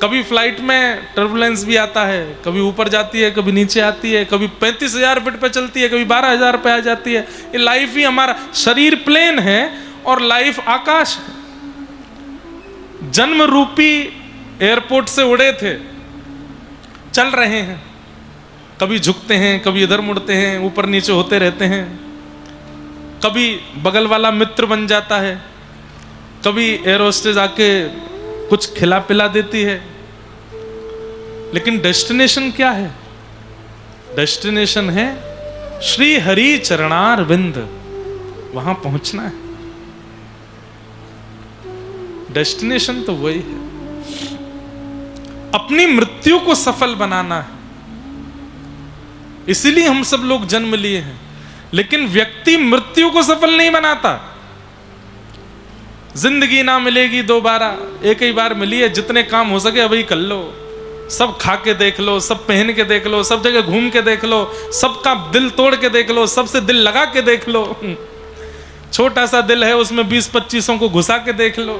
A: कभी फ्लाइट में टर्बुलेंस भी आता है, कभी ऊपर जाती है, कभी नीचे आती है, कभी 35,000 फीट पे चलती है, कभी 12,000 पे आ जाती है। ये लाइफ ही हमारा शरीर प्लेन है और लाइफ आकाश है। जन्म रूपी एयरपोर्ट से उड़े थे, चल रहे हैं, कभी झुकते हैं, कभी इधर मुड़ते हैं, ऊपर नीचे होते रहते हैं, कभी बगल वाला मित्र बन जाता है, कभी एयर होस्टेस आके कुछ खिला पिला देती है। लेकिन डेस्टिनेशन क्या है? डेस्टिनेशन है श्री हरि चरणार विंद, वहां पहुंचना है। डेस्टिनेशन तो वही है, अपनी मृत्यु को सफल बनाना है। इसीलिए हम सब लोग जन्म लिए हैं। लेकिन व्यक्ति मृत्यु को सफल नहीं बनाता। जिंदगी ना मिलेगी दोबारा, एक ही बार मिली है, जितने काम हो सके अभी कर लो। सब खा के देख लो, सब पहन के देख लो, सब जगह घूम के देख लो, सबका दिल तोड़ के देख लो, सबसे दिल लगा के देख लो। छोटा सा दिल है, उसमें 20-25 को घुसा के देख लो।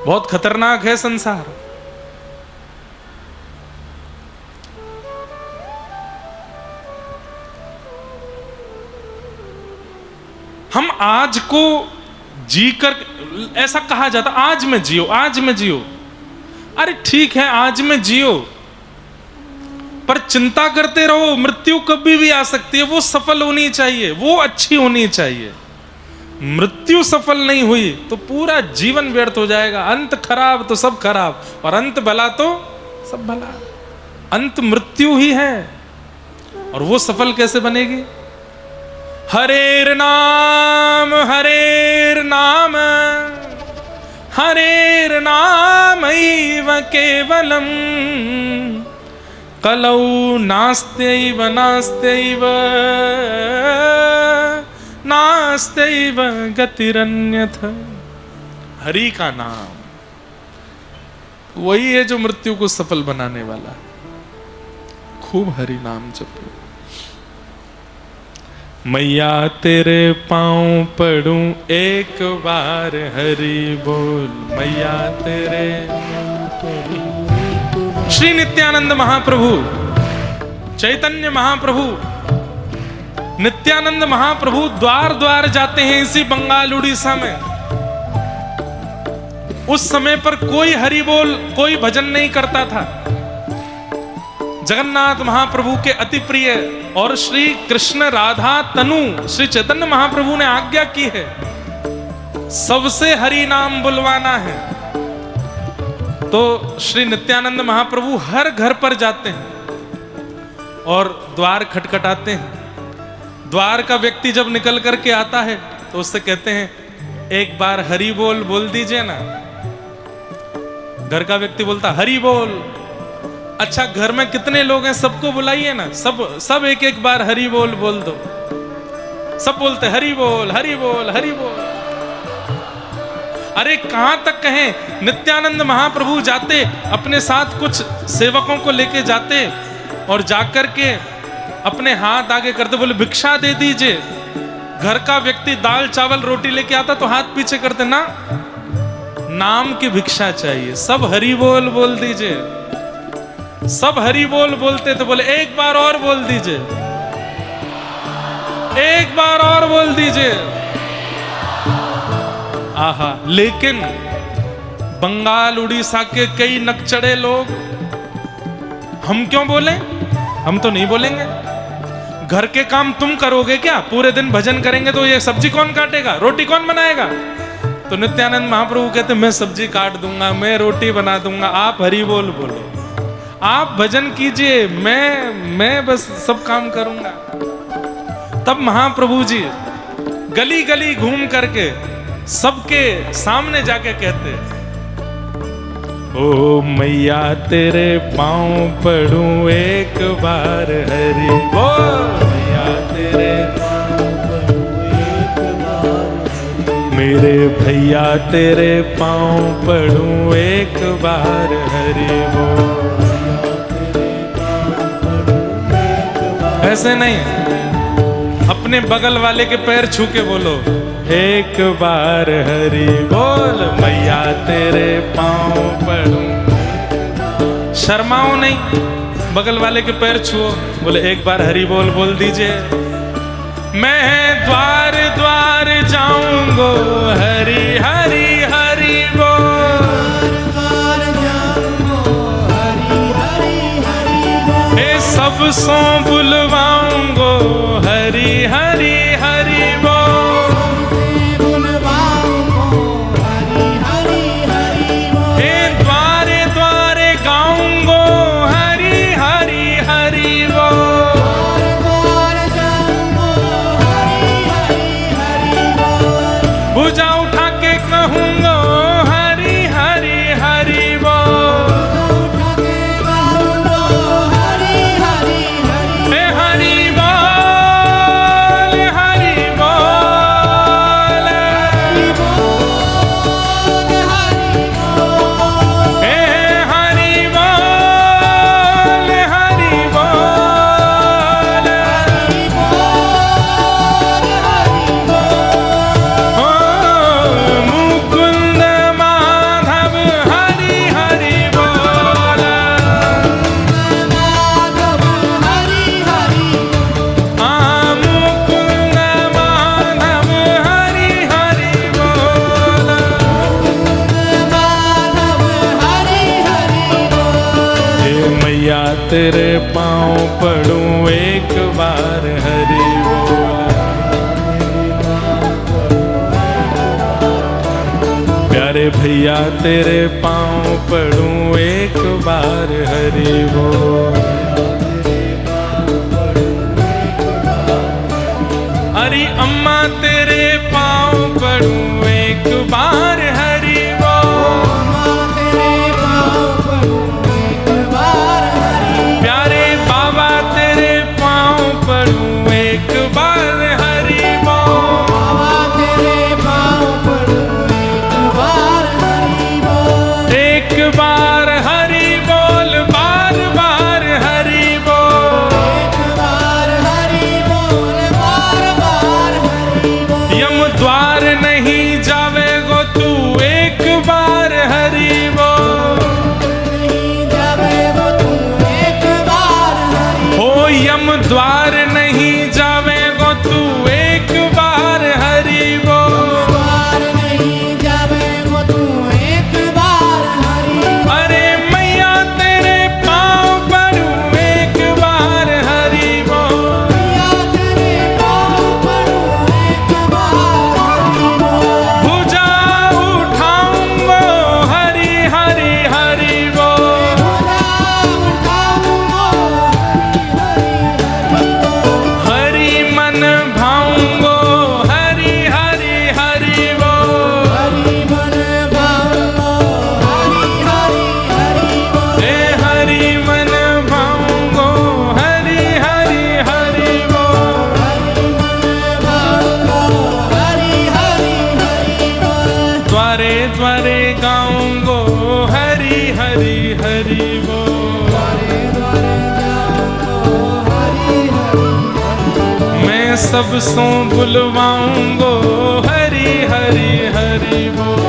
A: बहुत खतरनाक है संसार। हम आज को जीकर, ऐसा कहा जाता आज में जियो, आज में जियो। अरे ठीक है, आज में जियो, पर चिंता करते रहो, मृत्यु कभी भी आ सकती है। वो सफल होनी चाहिए, वो अच्छी होनी चाहिए। मृत्यु सफल नहीं हुई तो पूरा जीवन व्यर्थ हो जाएगा। अंत खराब तो सब खराब, और अंत भला तो सब भला। अंत मृत्यु ही है, और वो सफल कैसे बनेगी? हरेर नाम, हरेर नाम, हरेर नामैव केवलम, कलौ नास्त्यैव नास्त्यैव नास्त्यैव गतिरन्यथा। हरि का नाम वही है जो मृत्यु को सफल बनाने वाला। खूब हरि नाम जपो। मैया तेरे पांव पड़ूं एक बार, हरि बोल मैया तेरे। श्री नित्यानंद महाप्रभु, चैतन्य महाप्रभु, नित्यानंद महाप्रभु द्वार द्वार जाते हैं इसी बंगाल उड़ीसा में। उस समय पर कोई हरि बोल, कोई भजन नहीं करता था। जगन्नाथ महाप्रभु के अति प्रिय और श्री कृष्ण राधा तनु श्री चैतन्य महाप्रभु ने आज्ञा की है, सबसे हरि नाम बुलवाना है। तो श्री नित्यानंद महाप्रभु हर घर पर जाते हैं और द्वार खटखटाते हैं। द्वार का व्यक्ति जब निकल करके आता है तो उससे कहते हैं, एक बार हरि बोल दीजिए ना। घर का व्यक्ति बोलता हरि बोल। अच्छा, घर में कितने लोग हैं, सबको बुलाइए ना, सब एक एक बार हरि बोल दो। सब बोलते हरि बोल हरि बोल हरि बोल। अरे कहां तक कहें, नित्यानंद महाप्रभु जाते अपने साथ कुछ सेवकों को लेके जाते और जाकर के अपने हाथ आगे करते, बोले भिक्षा दे दीजिए। घर का व्यक्ति दाल चावल रोटी लेके आता तो हाथ पीछे करते ना, नाम की भिक्षा चाहिए। सब हरि बोल बोल दीजिए, सब हरि बोल बोलते तो बोले एक बार और बोल दीजिए, एक बार और बोल दीजिए। आहा, लेकिन बंगाल उड़ीसा के कई नकचड़े लोग, हम क्यों बोले, हम तो नहीं बोलेंगे। घर के काम तुम करोगे क्या, पूरे दिन भजन करेंगे तो ये सब्जी कौन काटेगा, रोटी कौन बनाएगा। तो नित्यानंद महाप्रभु कहते मैं सब्जी काट दूंगा, मैं रोटी बना दूंगा, आप हरि बोल बोलो, आप भजन कीजिए, मैं बस सब काम करूंगा। तब महाप्रभु जी गली गली घूम करके सबके सामने जाके कहते, ओ मैया तेरे पांव पड़ूं एक बार हरि बोल, मैया तेरे पांव पड़ूं एक बार, मेरे भैया तेरे पांव पड़ूं एक बार हरि बोल। ऐसे नहीं, अपने बगल वाले के पैर छू के बोलो एक बार हरि बोल, मैया तेरे पांव पड़ूं। शर्माओ नहीं, बगल वाले के पैर छुओ, बोले एक बार हरि बोल बोल दीजिए। मैं द्वार द्वार जाऊंगो हरि हरि हरि बोल, हे सब सो बुलवाऊंगो हरि हरि हरि बोल, हे द्वारे द्वारे गाऊंगो हरि हरि हरि बोल, भुजा उठा के कहूंगो हरि हरि हरि बोल, हे हरि बोल हरि बोल, हे हरि बोल हरि बोल, ओ मुकुंद माधव हरि हरि बोल, आ मुकुंद माधव हरि हरि बोल, हे मैया तेरे पांव पड़ूं एक बार हरि बोल, प्यारे भैया तेरे पांव पड़ूं एक बार हरि बोल, अरे अम्मा तेरे पांव पड़ूं एक बार हरि बोल, प्यारे बाबा तेरे पांव पड़ूं एक बार हरि बोल, एक बार हरि बोल, बार बार हरि बोल, यम द्वार नहीं जावे गो तू एक बार हरि बोल, हो यम द्वार नहीं जावे गो तू एक बार हरि बोल, अरे मैया तेरे पांव पड़ूं एक बार हरि बोल, भुजा उठाऊंगो हरि हरि हरि बोल, सब सो बुलवाऊंगो हरि हरि हरि बोल।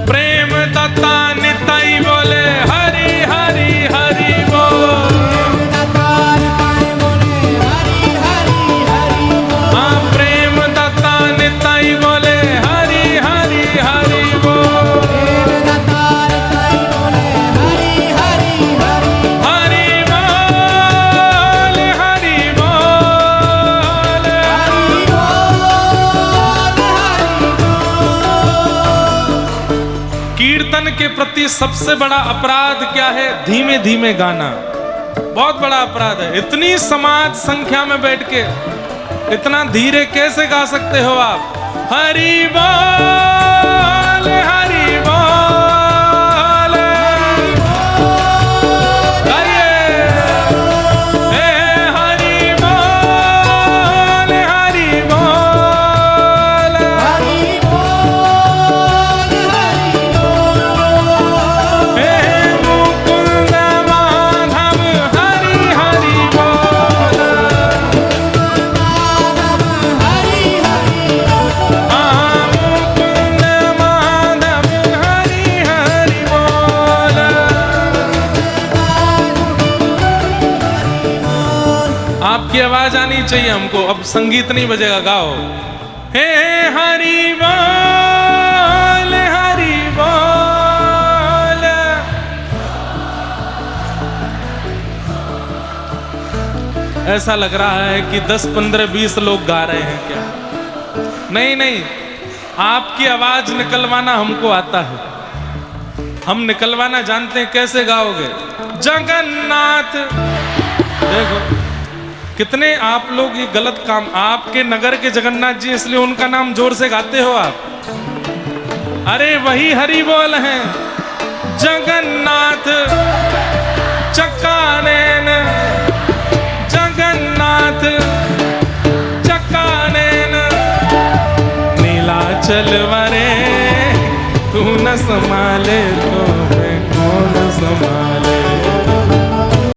A: प्रेम दाता निताई बोले हरि हरि हरि बोल। हाँ प्रेम दाता निताई बोले हरि हरि हरि बोल। कीर्तन के प्रति सबसे बड़ा अपराध क्या है? धीमे धीमे गाना बहुत बड़ा अपराध है। इतनी समाज संख्या में बैठ के इतना धीरे कैसे गा सकते हो आप? हरि बोल हरि बोल। गाइए हे हरि बोल हरि बोल। हे मुकुंद माधव हरि हरि बोल। हाँ मुकुंद माधव हरि हरि बोल। आपकी आवाज आनी चाहिए हमको। अब संगीत नहीं बजेगा, गाओ हे हरि बोल हरि बोल। ऐसा लग रहा है कि 10 15 20 लोग गा रहे हैं क्या? नहीं नहीं, आपकी आवाज निकलवाना हमको आता है। हम निकलवाना जानते हैं। कैसे गाओगे? जगन्नाथ। देखो कितने आप लोग ये गलत काम। आपके नगर के जगन्नाथ जी इसलिए उनका नाम जोर से गाते हो आप। अरे वही हरि बोल हैं। जगन्नाथ चक्कानैन जगन्नाथ चक्कानैन नीलाचल वरे तू न संभाले तो